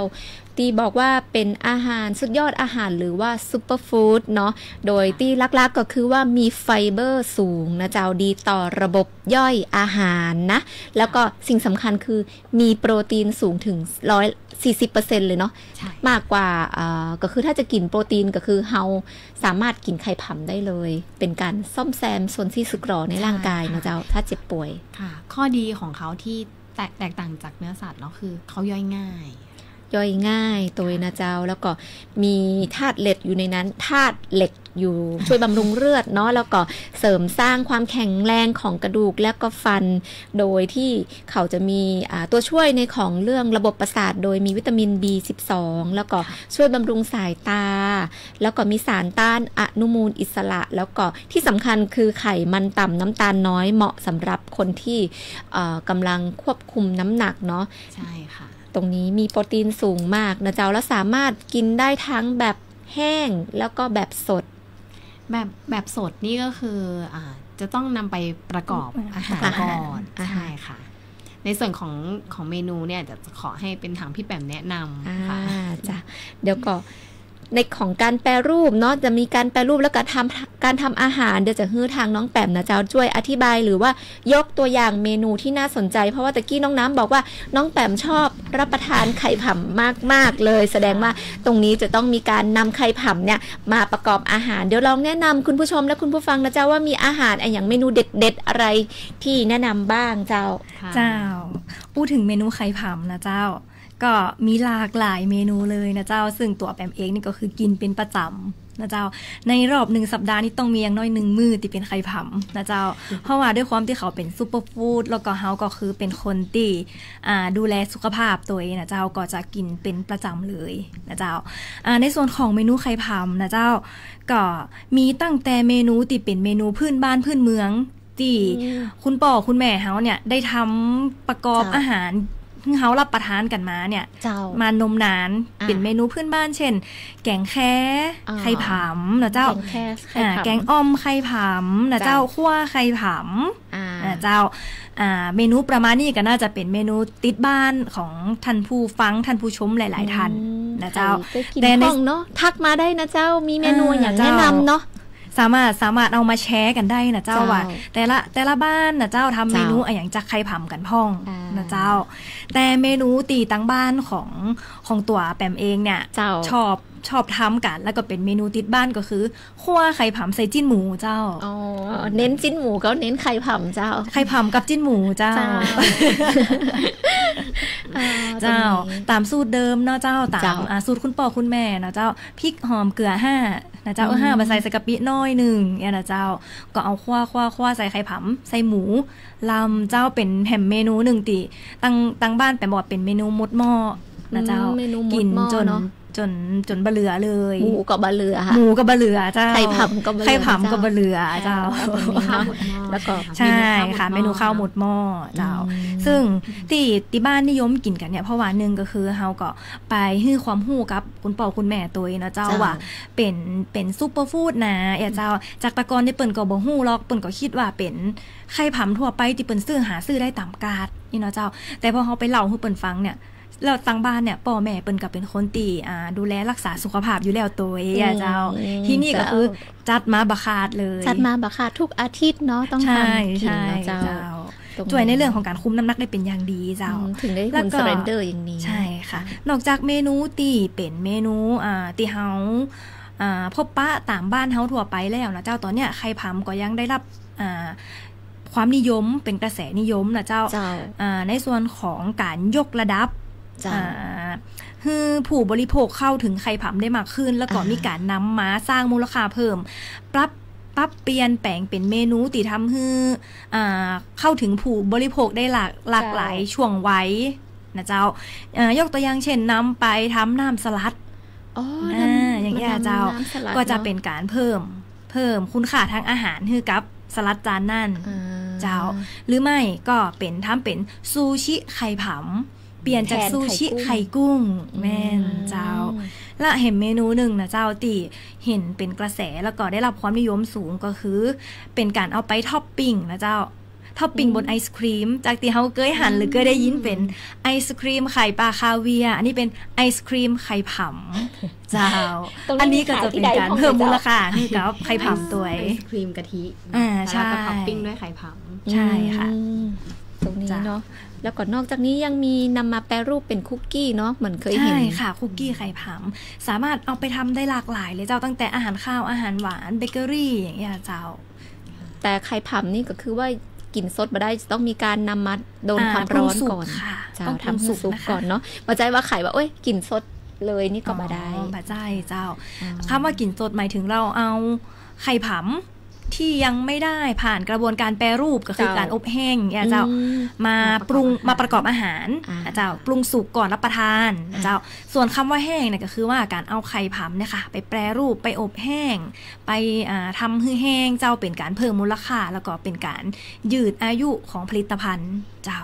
ที่บอกว่าเป็นอาหารสุดยอดอาหารหรือว่าซุปเปอร์ฟู้ดเนาะโดยที่ลักๆก็คือว่ามีไฟเบอร์สูงนะเจ้าดีต่อระบบย่อยอาหารนะแล้วก็สิ่งสำคัญคือมีโปรตีนสูงถึง140% เลยเนาะมากกว่าก็คือถ้าจะกินโปรตีนก็คือเฮาสามารถกินไข่ผำได้เลยเป็นการซ่อมแซมส่วนที่สึกหรอในร่างกายนะเจ้าถ้าเจ็บป่วยค่ะข้อดีของเขาที่แตกต่างจากเนื้อสัตว์เนาะคือเขาย่อยง่ายตัวนะเจ้าแล้วก็มีธาตุเหล็กอยู่ในนั้นธาตุเหล็กอยู่ช่วยบำรุงเลือดเนาะแล้วก็เสริมสร้างความแข็งแรงของกระดูกและก็ฟันโดยที่เขาจะมีตัวช่วยในของเรื่องระบบประสาทโดยมีวิตามิน B12 แล้วก็ช่วยบำรุงสายตาแล้วก็มีสารต้านอนุมูลอิสระแล้วก็ที่สำคัญคือไขมันต่ำน้ำตาลน้อยเหมาะสำหรับคนที่กำลังควบคุมน้ำหนักเนาะใช่ค่ะตรงนี้มีโปรตีนสูงมากนะเจ้าแล้วสามารถกินได้ทั้งแบบแห้งแล้วก็แบบสดแบบสดนี่ก็คือจะต้องนำไปประกอบอาหารก่อนใช่ค่ะในส่วนของเมนูเนี่ยจะขอให้เป็นทางพี่แปมแนะนำค่ะจ้ะเดี๋ยวก็ในของการแปรรูปเนาะจะมีการแปรรูปแล้วก็การทำอาหารเดี๋ยวจะให้ทางน้องแปมนะเจ้าช่วยอธิบายหรือว่ายกตัวอย่างเมนูที่น่าสนใจเพราะว่าตะกี้น้องน้ำบอกว่าน้องแปมชอบรับประทานไข่ผำมากๆเลยแสดงว่าตรงนี้จะต้องมีการนำไข่ผำเนี่ยมาประกอบอาหารเดี๋ยวลองแนะนำคุณผู้ชมและคุณผู้ฟังนะเจ้าว่ามีอาหารอย่างเมนูเด็ดๆอะไรที่แนะนำบ้างเจ้าพูดถึงเมนูไข่ผำนะเจ้า ก็มีหลากหลายเมนูเลยนะเจ้าซึ่งตัวแปมเองนี่ก็คือกินเป็นประจำนะเจ้าในรอบ1สัปดาห์นี้ต้องมีอย่างน้อย1มื้อที่เป็นไข่ผำนะเจ้าเพราะว่าด้วยความที่เขาเป็นซุปเปอร์ฟู้ดแล้วก็เฮาก็คือเป็นคนที่ดูแลสุขภาพตัวเองนะเจ้าก็จะกินเป็นประจำเลยนะเจ้าในส่วนของเมนูไข่ผำนะเจ้าก็มีตั้งแต่เมนูที่เป็นเมนูพื้นบ้านพื้นเมืองที่คุณพ่อคุณแม่เฮาเนี่ยได้ทำประกอบอาหารเฮารับประทานกันมาเนี่ยมานมนานเป็นเมนูพื้นบ้านเช่นแกงแค่ไข่ผำนะเจ้าแกงอ้อมไข่ผำนะเจ้าคั่วไข่ผำนะเจ้าเมนูประมาณนี้ก็น่าจะเป็นเมนูติดบ้านของท่านผู้ฟังท่านผู้ชมหลายๆท่านนะเจ้าแต่ในเนาะทักมาได้นะเจ้ามีเมนูอย่างแนะนำเนาะสามารถเอามาแชร์กันได้นะเจ้าว่าแต่ละบ้านนะเจ้าทำเมนูอย่างจากไข่ผำกันพ่องนะเจ้าแต่เมนูตีตั้งบ้านของตัวแปมเองเนี่ยชอบทำกันแล้วก็เป็นเมนูติดบ้านก็คือคั่วไข่ผำใส่จิ้นหมูเจ้าเน้นจิ้นหมูก็เน้นไข่ผำเจ้าไข่ผำกับจิ้นหมูเจ้าตามสูตรเดิมเนาะเจ้าตามสูตรคุณพ่อคุณแม่เนาะเจ้าพริกหอมเกลือ5นะเจ้า5มาใส่กะปิน้อย1เนี่ยนะเจ้าก็เอาคั่วใส่ไข่ผำใส่หมูลำเจ้าเป็นแผ่นเมนู1ติตั้งบ้านแปมบอกเป็นเมนูมดหม้อนะเจ้ากินจนบะเหลือเลยหมูกับบะเหลือหมูกับบะเหลือเจ้าไข่ผำกับบะเหลือเจ้าแล้วก็ใช่ค่ะเมนูข้าวหมดหม้อเจ้าซึ่งที่บ้านนิยมกินกันเนี่ยเพราะว่านึงก็คือเฮาก็ไปให้ความรู้กับคุณพ่อคุณแม่ตัวเนาะเจ้าว่าเป็นซุปเปอร์ฟู้ดนะเจ้าจากตะกอนที่เปิ้นก็บ่ฮู้หรอกเปิ้นก็คิดว่าเป็นไข่ผำทั่วไปที่เปิ้นซื้อได้ตามกาดนี่เนาะเจ้าแต่พอเฮาไปเล่าให้เปิ้นฟังเนี่ยแล้วตั้งบ้านเนี่ยพ่อแม่เปิ้นก็เป็นคนที่ดูแลรักษาสุขภาพอยู่แล้วตัวเจ้าที่นี่ก็คือจัดมาบะขาดเลยจัดมาบะขาดทุกอาทิตย์เนาะต้องทำใช่เจ้าช่วยในเรื่องของการคุมน้ำหนักได้เป็นอย่างดีเจ้าถึงได้คุณเซเรนเดอร์อย่างนี้ใช่ค่ะนอกจากเมนูที่เป็นเมนูที่เฮาพบปะตามบ้านเฮาทั่วไปแล้วนะเจ้าตอนเนี้ยไข่ผำก็ยังได้รับความนิยมเป็นกระแสนิยมนะเจ้าในส่วนของการยกระดับคือผู้บริโภคเข้าถึงไข่ผำได้มากขึ้นแล้วก็มีการนำมาสร้างมูลค่าเพิ่มปรับเปลี่ยนแปลงเป็นเมนูที่ทำให้เข้าถึงผู้บริโภคได้หลากหลายช่วงวัยนะเจ้ายกตัวอย่างเช่นนำไปทำน้ำสลัดอย่างนี้เจ้าก็จะเป็นการเพิ่มคุณค่าทางอาหารให้กับสลัดจานนั่นเจ้าหรือไม่ก็เป็นทำเป็นซูชิไข่ผำเปลี่ยนจากซูชิไข่กุ้งแม่นเจ้าและเห็นเมนูหนึ่งนะเจ้าที่เห็นเป็นกระแสแล้วก็ได้รับความนิยมสูงก็คือเป็นการเอาไปท็อปปิ้งนะเจ้าท็อปปิ้งบนไอศครีมจากที่เฮาเคยหันหรือเคยได้ยินเป็นไอศครีมไข่ปลาคาเวียอันนี้เป็นไอศครีมไข่ผำเจ้าอันนี้ก็จะเป็นการเพิ่มมูลค่าให้กับไข่ผำตัวไอศครีมกะทิใช่แล้วก็ท็อปปิ้งด้วยไข่ผำใช่ค่ะตรงนี้เนาะแล้วก็นอกจากนี้ยังมีนำมาแปรรูปเป็นคุกกี้เนาะเหมือนเคยเห็นใช่ค่ะคุกกี้ไข่ผำสามารถเอาไปทำได้หลากหลายเลยเจ้าตั้งแต่อาหารข้าวอาหารหวานเบเกอรี่อย่างเงี้ยเจ้าแต่ไข่ผำนี่ก็คือว่ากินสดมาได้ต้องมีการนำมาโดนความร้อนก่อนเจ้าทำสุกก่อนเนาะมาใจว่าไข่ว่าโอ้ยกินสดเลยนี่ก็มาได้มาใจเจ้าคำว่ากินสดหมายถึงเราเอาไข่ผำที่ยังไม่ได้ผ่านกระบวนการแปรรูปก็คือการอบแห้งเจ้ามาปรุงมาประกอบอาหารเจ้าปรุงสุกก่อนรับประทานเจ้าส่วนคำว่าแห้งเนี่ยก็คือว่าการเอาไข่ผำเนี่ยค่ะไปแปรรูปไปอบแห้งไปทำให้แห้งเจ้าเป็นการเพิ่มมูลค่าแล้วก็เป็นการยืดอายุของผลิตภัณฑ์เจ้า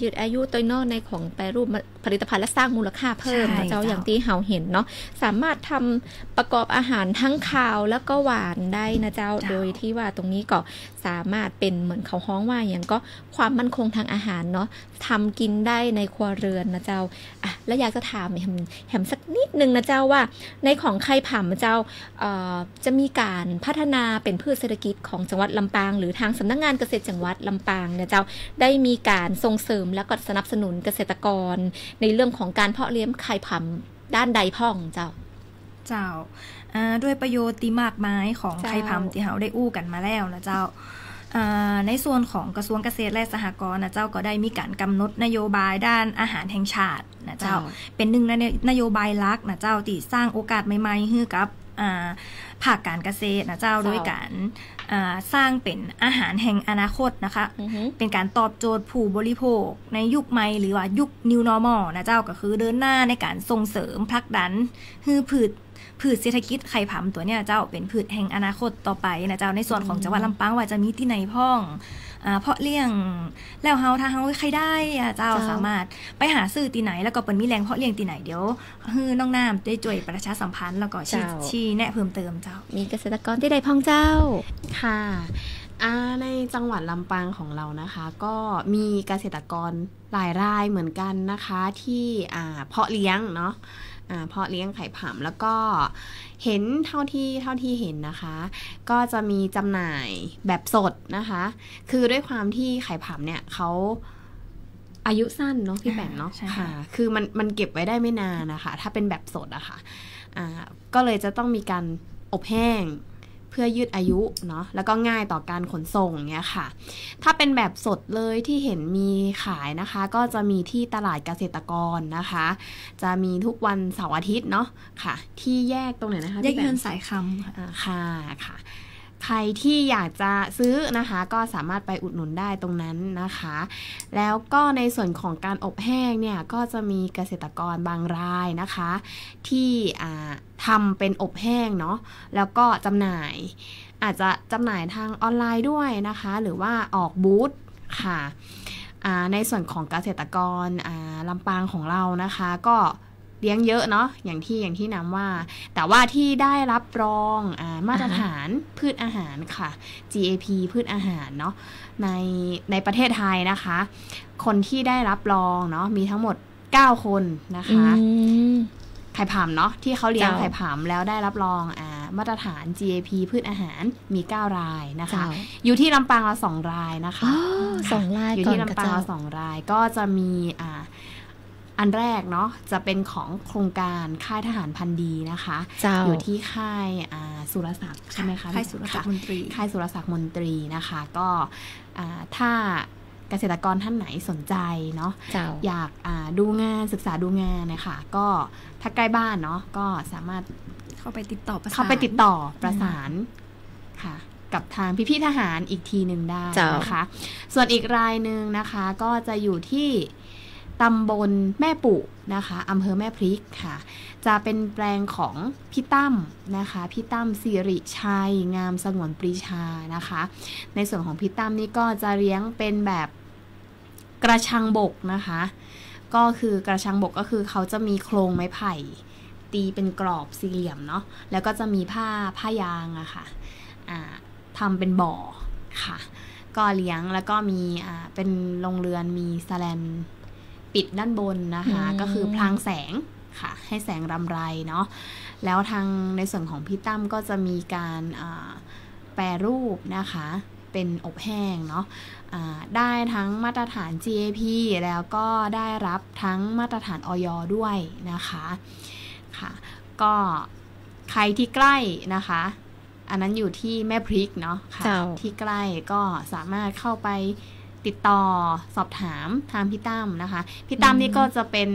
ยืดอายุตัวนอกในของแปรรูปผลิตภัณฑ์และสร้างมูลค่าเพิ่มเจ้าอย่างที่เราเห็นเนาะสามารถทำประกอบอาหารทั้งคาวแล้วก็หวานได้นะเจ้าโดยที่ว่าตรงนี้ก็สามารถเป็นเหมือนเขาฮ้องว่าอย่างก็ความมั่นคงทางอาหารเนาะทำกินได้ในครัวเรือนนะเจ้าแล้วอยากจะถามแหมสักนิดนึงนะเจ้าว่าในของไข่ผำเจ้าจะมีการพัฒนาเป็นพืชเศรษฐกิจของจังหวัดลำปางหรือทางสำนักงานเกษตรจังหวัดลำปางนะเจ้าได้มีการส่งเสริมและก็สนับสนุนเกษตรกรในเรื่องของการเพาะเลี้ยงไข่ผำด้านใดพ่องเจ้าด้วยประโยชน์ที่มากมายของไข่ผำที่เราได้อู้กันมาแล้วนะเจ้า ในส่วนของกระทรวงเกษตรและสหกรณ์นะเจ้าก็ได้มีการกำหนดนโยบายด้านอาหารแห่งชาตินะเจ้าเป็นหนึ่งในนโยบายหลักนะเจ้าที่สร้างโอกาสใหม่ๆให้กับภาคการเกษตรนะเจ้าโดยการสร้างเป็นอาหารแห่งอนาคตนะคะเป็นการตอบโจทย์ผู้บริโภคในยุคใหม่หรือว่ายุค New Normal นะเจ้าก็คือเดินหน้าในการส่งเสริมผลักดันให้พืชเศรษฐกิจไข่ผำตัวเนี้ยเจ้าเป็นพืชแห่งอนาคตต่อไปนะเจ้าในส่วนของจังหวัดลำปางว่าจะมีที่ไหนพ่องเพาะเลี้ยงแล้วถ้าเฮาใครได้เจ้าสามารถไปหาซื้อที่ไหนแล้วก็เปิดมีแหล่งเพาะเลี้ยงที่ไหนเดี๋ยวน้องน้ำได้ช่วยประชาสัมพันธ์แล้วก็ชี้แนะเพิ่มเติมเจ้ามีเกษตรกรที่ได้พ่องเจ้าค่ะในจังหวัดลำปางของเรานะคะก็มีเกษตรกรหลายรายเหมือนกันนะคะที่เพาะเลี้ยงเนาะเพาะเลี้ยงไข่ผำแล้วก็เห็นเท่าที่เห็นนะคะก็จะมีจำหน่ายแบบสดนะคะคือด้วยความที่ไข่ผำเนี่ยเขาอายุสั้นเนาะพี่แป๋นเนาะค่ะคือมันเก็บไว้ได้ไม่นานนะคะถ้าเป็นแบบสดอะค่ะก็เลยจะต้องมีการอบแห้งเพื่อยืดอายุเนาะแล้วก็ง่ายต่อการขนส่งเนี่ยค่ะถ้าเป็นแบบสดเลยที่เห็นมีขายนะคะก็จะมีที่ตลาดเกษตรกรนะคะจะมีทุกวันเสาร์อาทิตย์เนาะค่ะที่แยกตรงไหนนะคะแยกเงินสายคำค่ะใครที่อยากจะซื้อนะคะก็สามารถไปอุดหนุนได้ตรงนั้นนะคะแล้วก็ในส่วนของการอบแห้งเนี่ยก็จะมีเกษตรกรบางรายนะคะที่ทำเป็นอบแห้งเนาะแล้วก็จำหน่ายอาจจะจำหน่ายทางออนไลน์ด้วยนะคะหรือว่าออกบูธค่ะในส่วนของเกษตรกรลำปางของเรานะคะก็เลี้ยงเยอะเนาะอย่างที่นำว่าแต่ว่าที่ได้รับรองมาตรฐานพืชอาหารค่ะ GAP พืชอาหารเนาะในประเทศไทยนะคะคนที่ได้รับรองเนาะมีทั้งหมด9คนนะคะไข่ผำเนาะที่เขาเลี้ยงไข่ผำแล้วได้รับรองมาตรฐาน GAP พืชอาหารมี9รายนะคะอยู่ที่ลำปางละ2รายนะคะ2รายอยู่ที่ลำปางละ2รายก็จะมีอันแรกเนาะจะเป็นของโครงการค่ายทหารพันดีนะคะอยู่ที่ค่ายสุรศักดิ์ใช่ไหมคะค่ายสุรศักดิ์มนตรีค่ายสุรศักดิ์มนตรีนะคะก็ถ้าเกษตรกรท่านไหนสนใจเนาะอยากดูงานศึกษาดูงานนะคะก็ถ้าใกล้บ้านเนาะก็สามารถเข้าไปติดต่อประสานค่ะกับทางพี่ๆทหารอีกทีนึงได้นะคะส่วนอีกรายนึงนะคะก็จะอยู่ที่ตำบลแม่ปุนะคะอำเภอแม่พริกค่ะจะเป็นแปลงของพี่ตั้มนะคะพี่ตั้มสิริชัยงามสงวนปรีชานะคะในส่วนของพี่ตั้มนี่ก็จะเลี้ยงเป็นแบบกระชังบกนะคะก็คือกระชังบกก็คือเขาจะมีโครงไม้ไผ่ตีเป็นกรอบสี่เหลี่ยมเนาะแล้วก็จะมีผ้ายางอะค่ะทำเป็นบ่อค่ะก็เลี้ยงแล้วก็มีเป็นโรงเรือนมีแสแลนปิดด้านบนนะคะก็คือพรางแสงค่ะให้แสงรำไรเนาะแล้วทางในส่วนของพี่ตั้มก็จะมีการแปรรูปนะคะเป็นอบแห้งเนาะได้ทั้งมาตรฐาน GAP แล้วก็ได้รับทั้งมาตรฐานอย.ด้วยนะคะค่ะก็ใครที่ใกล้นะคะอันนั้นอยู่ที่แม่พริกเนาะค่ะที่ใกล้ก็สามารถเข้าไปติดต่อสอบถามทางพี่ตั้มนะคะพี่ตั้มนี่ก็จะเป็น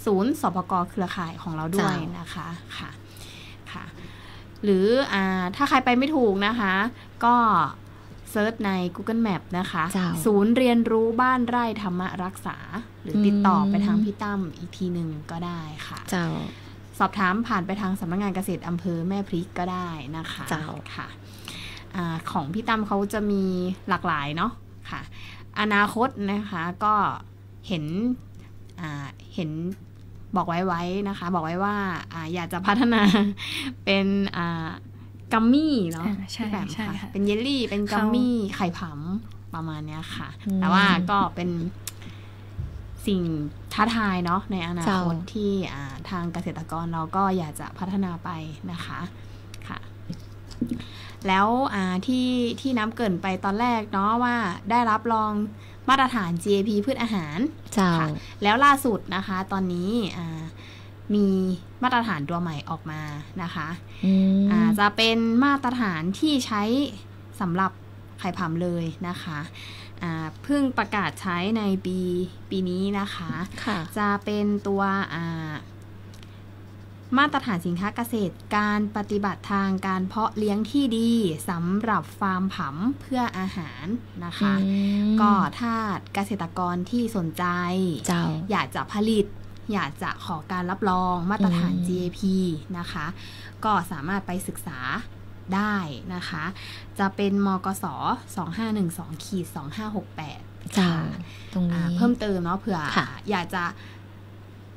ศูนย์สปก.เครือข่ายของเราด้วยนะคะค่ะหรือถ้าใครไปไม่ถูกนะคะก็เซิร์ชใน Google Map นะคะศูนย์เรียนรู้บ้านไร่ธรรมรักษาหรือติดต่อไปทางพี่ตั้มอีกทีนึงก็ได้ค่ะสอบถามผ่านไปทางสำนักงานเกษตรอำเภอแม่พริกก็ได้นะคะค่ะของพี่ตั้มเขาจะมีหลากหลายเนาะค่ะอนาคตนะคะก็เห็นบอกไว้นะคะบอกไว้ว่าอยากจะพัฒนาเป็นกัมมี่เนาะแบบค่ะเป็นเยลลี่เป็นกัมมี่ไข่ผำประมาณนี้ค่ะแต่ว่าก็เป็นสิ่งท้าทายเนาะในอนาคตที่ทางเกษตรกรเราก็อยากจะพัฒนาไปนะคะค่ะแล้วที่น้ำเกริ่นไปตอนแรกเนาะว่าได้รับรองมาตรฐาน GAP พืชอาหารค่ะแล้วล่าสุดนะคะตอนนี้มีมาตรฐานตัวใหม่ออกมานะคะจะเป็นมาตรฐานที่ใช้สำหรับ ไข่ผำเลยนะคะเพิ่งประกาศใช้ในปีนี้นะคะจะเป็นตัวมาตรฐานสินค้าเกษตรการปฏิบัติทางการเพาะเลี้ยงที่ดีสำหรับฟาร์มผำเพื่ออาหารนะคะก็ถ้าเกษตรกรที่สนใจอยากจะผลิตอยากจะขอการรับรองมาตรฐาน GAP นะคะก็สามารถไปศึกษาได้นะคะจะเป็นมกส2512-2568จ้าตรงนี้เพิ่มเติมเนาะเผื่ออยากจะ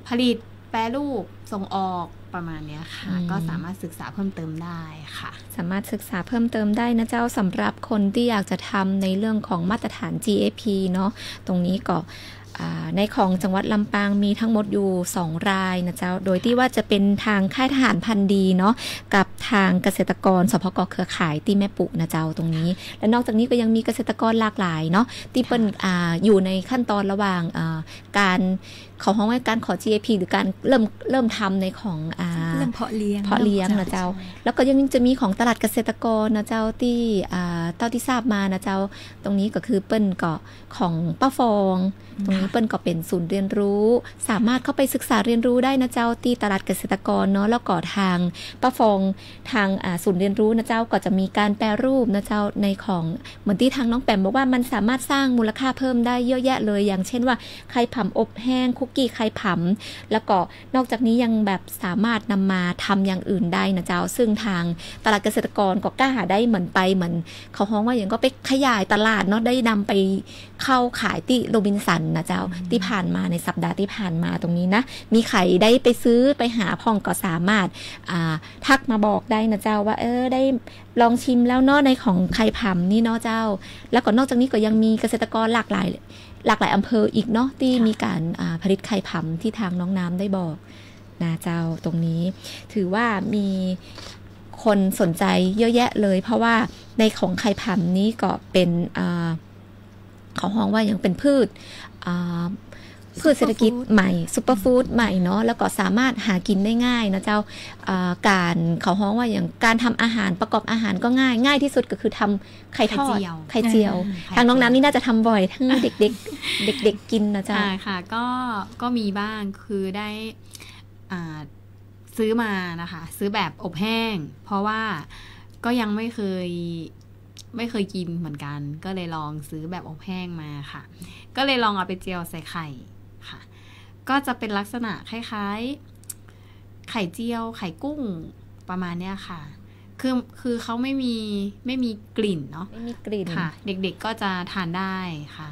ผลิตแปรรูปส่งออกประมาณนี้ค่ะก็สามารถศึกษาเพิ่มเติมได้ค่ะสามารถศึกษาเพิ่มเติมได้นะเจ้าสำหรับคนที่อยากจะทำในเรื่องของมาตรฐาน GAP เนาะตรงนี้ก็ในของจังหวัดลำปางมีทั้งหมดอยู่2รายนะเจ้าโดยที่ว่าจะเป็นทางค่ายทหารพันดีเนาะกับทางเกษตรกรสพก.เครือข่ายที่แม่ปุนะเจ้าตรงนี้และนอกจากนี้ก็ยังมีเกษตรกรหลากหลายเนาะที่เป็นอยู่ในขั้นตอนระหว่างการเขาห้องว่าการขอ GAP หรือการเริ่มทำในของเริ่มเพาะเลี้ยงนะเจ้าแล้วก็ยังจะมีของตลาดเกษตรกรนะเจ้าที่เท่าที่ทราบมานะเจ้าตรงนี้ก็คือเปิ้นก็ของป้าฟองตรงนี้เปิ้นก็เป็นศูนย์เรียนรู้สามารถเข้าไปศึกษาเรียนรู้ได้นะเจ้าที่ตลาดเกษตรกรเนาะแล้วก็ทางป้าฟองทางศูนย์เรียนรู้นะเจ้าก็จะมีการแปรรูปนะเจ้าในของเหมือนที่ทางน้องแปมบอกว่ามันสามารถสร้างมูลค่าเพิ่มได้เยอะแยะเลยอย่างเช่นว่าไข่ผำอบแห้งคุกกี้ไข่ผำแล้วก็นอกจากนี้ยังแบบสามารถนำมาทำอย่างอื่นได้นะเจ้าซึ่งทางตลาดเกษตรกรก็กล้าหาได้เหมือนเขาฮ้องว่าอย่างก็ไปขยายตลาดเนาะได้นำไปเข้าขายที่โรบินสันนะเจ้าที่ผ่านมาในสัปดาห์ที่ผ่านมาตรงนี้นะมีไข่ได้ไปซื้อไปหาพ่องก็สามารถทักมาบอกได้นะเจ้าว่าได้ลองชิมแล้วเนาะในของไข่ผำนี่เนาะเจ้าแล้วก็นอกจากนี้ก็ยังมีเกษตรกรหลากหลายอำเภออีกเนาะที่มีการผลิตไข่ผำที่ทางน้องน้ำได้บอกนะเจ้าตรงนี้ถือว่ามีคนสนใจเยอะแยะเลยเพราะว่าในของไข่ผำนี้ก็เป็นเขาฮ้องว่ายังเป็นพืชเศรษฐกิจใหม่ซุปเปอร์ฟู้ดใหม่เนาะแล้วก็สามารถหากินได้ง่ายนะเจ้าการเขาฮ้องว่าอย่างการทำอาหารประกอบอาหารก็ง่ายที่สุดก็คือทำไข่ทอดไข่เจียวทางน้องน้ำนี่น่าจะทำบ่อยทั้งเด็กกินนะเจ้าค่ะก็มีบ้างคือได้ซื้อมานะคะซื้อแบบอบแห้งเพราะว่าก็ยังไม่เคยกินเหมือนกันก็เลยลองซื้อแบบอบแห้งมาค่ะก็เลยลองเอาไปเจียวใส่ไข่ค่ะก็จะเป็นลักษณะคล้ายๆไข่เจียวไข่กุ้งประมาณเนี้ยค่ะคือเขาไม่มีกลิ่นเนาะไม่มีกลิ่นค่ะเด็กๆก็จะทานได้ค่ะ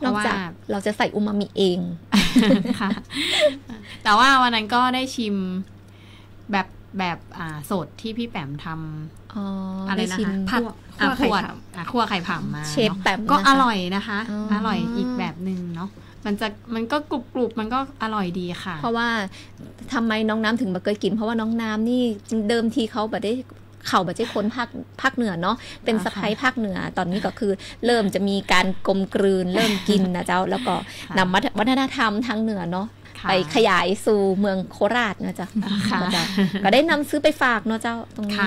นอกจากเราจะใส่อูมามิเองค่ะแต่ว่าวันนั้นก็ได้ชิมแบบสดที่พี่แปมทำอะไรนะคะคั่วไข่ผำมาเชฟแปมก็อร่อยนะคะอร่อยอีกแบบนึงเนาะมันก็กรุบมันก็อร่อยดีค่ะเพราะว่าทำไมน้องน้ำถึงมาเคยกินเพราะว่าน้องน้ำนี่เดิมทีเขาแบบได้คนภาคเหนือเนาะเป็นสะใภ้ภาคเหนือตอนนี้ก็คือเริ่มจะมีการกลมกลืนเริ่มกินนะเจ้าแล้วก็นำวัฒนธรรมทางเหนือเนาะไปขยายสู่เมืองโคราชนะจ๊ะก็ได้นำซื้อไปฝากเนาะเจ้าตรงนี้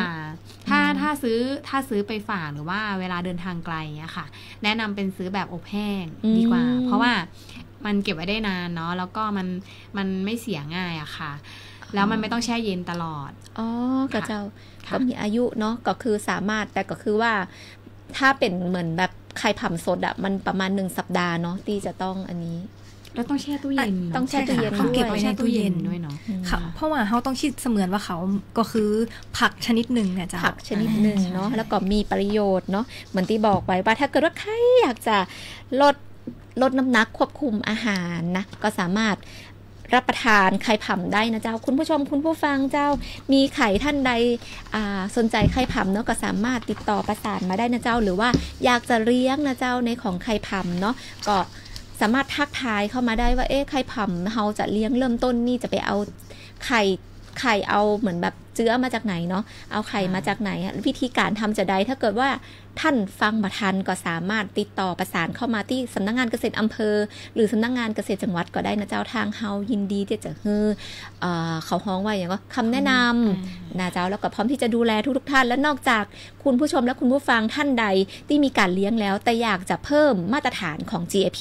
ถ้าซื้อไปฝากหรือว่าเวลาเดินทางไกลอะค่ะแนะนำเป็นซื้อแบบอบแห้งดีกว่าเพราะว่ามันเก็บไว้ได้นานเนาะแล้วก็มันไม่เสียง่ายอะค่ะแล้วมันไม่ต้องแช่เย็นตลอดก็เจ้าก็มีอายุเนาะก็คือสามารถแต่ก็คือว่าถ้าเป็นเหมือนแบบไข่ผำสดอะมันประมาณ1 สัปดาห์เนาะที่จะต้องอันนี้แล้วต้องแช่ตู้เย็นต้องแช่ตู้เย็นด้วยเก็บไว้ในตู้เย็นด้วยเนาะเพราะว่าเขาต้องคิดเสมือนว่าเขาก็คือผักชนิดหนึ่งเนี่ยจ้ะผักชนิดหนึ่งเนาะแล้วก็มีประโยชน์เนาะเหมือนที่บอกไว้ว่าถ้าเกิดว่าใครอยากจะลดน้ำหนักควบคุมอาหารนะก็สามารถรับประทานไข่ผำได้นะเจ้าคุณผู้ชมคุณผู้ฟังเจ้ามีไข่ท่านใดสนใจไข่ผำเนาะก็สามารถติดต่อประสานมาได้นะเจ้าหรือว่าอยากจะเลี้ยงนะเจ้าในของไข่ผำเนาะก็สามารถทักทายเข้ามาได้ว่าไข่ผำเราจะเลี้ยงเริ่มต้นนี่จะไปเอาไข่เอาเหมือนแบบ เจื้อมาจากไหนเนาะเอาไข่มาจากไหนวิธีการทำจะได้ถ้าเกิดว่าท่านฟังมาทันก็สามารถติดต่อประสานเข้ามาที่สำนักงานเกษตรอำเภอหรือสำนักงานเกษตรจังหวัดก็ได้นะเจ้าทางเฮายินดีที่จะเขาฮ้องว่าอย่างก็คำแนะนำนะเจ้าแล้วก็พร้อมที่จะดูแลทุกท่านและนอกจากคุณผู้ชมและคุณผู้ฟังท่านใดที่มีการเลี้ยงแล้วแต่อยากจะเพิ่มมาตรฐานของ GAP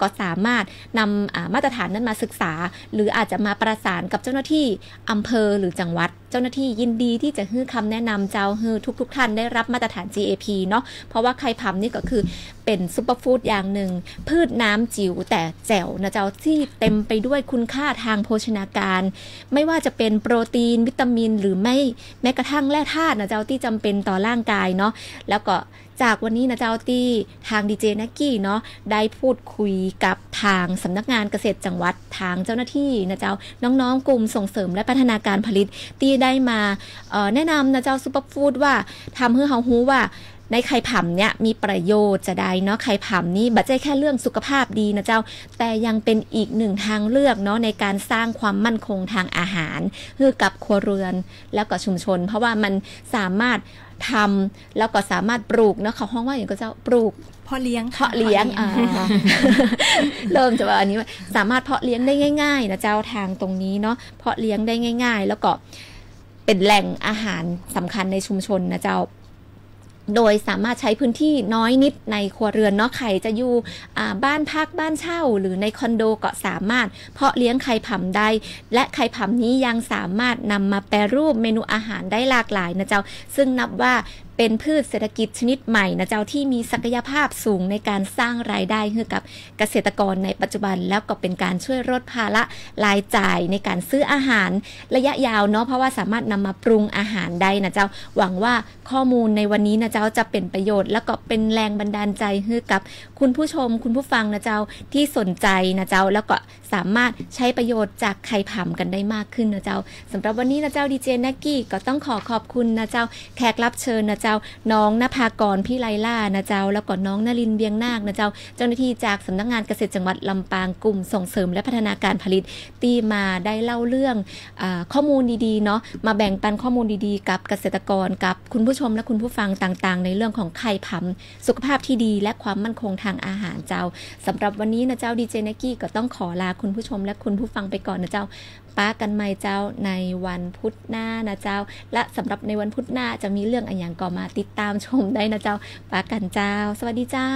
ก็สามารถนำมาตรฐานนั้นมาศึกษาหรืออาจจะมาประสานกับเจ้าหน้าที่อำเภอหรือจังหวัดเจ้าหน้าที่ยินดีที่จะให้คำแนะนำเจ้าให้ทุกท่านได้รับมาตรฐาน GAP เนาะเพราะว่าไข่ผำนี่ก็คือเป็นซุปเปอร์ฟู้ดอย่างหนึ่งพืชน้ำจิ๋วแต่แจ๋วนะเจ้าที่เต็มไปด้วยคุณค่าทางโภชนาการไม่ว่าจะเป็นโปรตีนวิตามินหรือไม่แม้กระทั่งแร่ธาตุนะเจ้าที่จำเป็นต่อร่างกายเนาะแล้วก็จากวันนี้นะเจ้าที่ทางดีเจนักกี้เนาะได้พูดคุยกับทางสำนักงานเกษตรจังหวัดทางเจ้าหน้าที่นะเจ้าน้องๆกลุ่มส่งเสริมและพัฒนาการผลิตที่ได้มาแนะนำนะเจ้าซุปเปอร์ฟู้ดว่าทำให้เขารู้ว่าในไข่ผำเนี่ยมีประโยชน์จะได้เนาะไข่ผำนี่บัดใจแค่เรื่องสุขภาพดีนะเจ้าแต่ยังเป็นอีกหนึ่งทางเลือกเนาะในการสร้างความมั่นคงทางอาหารให้กับครัวเรือนแล้วก็ชุมชนเพราะว่ามันสามารถทำแล้วก็สามารถปลูกเนาะเขาห้องว่าอย่างก็เจ้าปลูกเพาะเลี้ยงเริ่มจะว่าอันนี้สามารถเพาะเลี้ยงได้ง่ายๆนะเจ้าทางตรงนี้เนาะเพาะเลี้ยงได้ง่ายๆแล้วก็เป็นแหล่งอาหารสำคัญในชุมชนนะเจ้าโดยสามารถใช้พื้นที่น้อยนิดในครัวเรือนเนาะไข่จะอยู่บ้านพักบ้านเช่าหรือในคอนโดก็สามารถเพาะเลี้ยงไข่ผำได้และไข่ผำนี้ยังสามารถนำมาแปรรูปเมนูอาหารได้หลากหลายนะเจ้าซึ่งนับว่าเป็นพืชเศรษฐกิจชนิดใหม่นะเจ้าที่มีศักยภาพสูงในการสร้างรายได้ให้กับเกษตรกรในปัจจุบันแล้วก็เป็นการช่วยลดภาระรายจ่ายในการซื้ออาหารระยะยาวเนาะเพราะว่าสามารถนำมาปรุงอาหารได้นะเจ้าหวังว่าข้อมูลในวันนี้นะเจ้าจะเป็นประโยชน์แล้วก็เป็นแรงบันดาลใจให้กับคุณผู้ชมคุณผู้ฟังนะเจ้าที่สนใจนะเจ้าแล้วก็สามารถใช้ประโยชน์จากไข่ผำกันได้มากขึ้นนะเจ้าสำหรับวันนี้นะเจ้าดีเจนักกี้ก็ต้องขอบคุณนะเจ้าแขกรับเชิญนะเจ้าน้องณภากรพี่ไลล่านะเจ้าแล้วก็น้องนลินเวียงนาคนะเจ้าเจ้าหน้าที่จากสำนักงานเกษตรจังหวัดลำปางกลุ่มส่งเสริมและพัฒนาการผลิตที่มาได้เล่าเรื่องข้อมูลดีๆเนาะมาแบ่งปันข้อมูลดีๆกับเกษตรกรกับคุณผู้ชมและคุณผู้ฟังต่างๆในเรื่องของไข่ผำสุขภาพที่ดีและความมั่นคงทางอาหารเจ้าสำหรับวันนี้นะเจ้าดีเจนักกี้ก็ต้องขอลาคุณผู้ชมและคุณผู้ฟังไปก่อนนะเจ้าป้ากันใหม่เจ้าในวันพุธหน้านะเจ้าและสำหรับในวันพุธหน้าจะมีเรื่องอะไรอย่างก็มาติดตามชมได้นะเจ้าป้ากันเจ้าสวัสดีเจ้า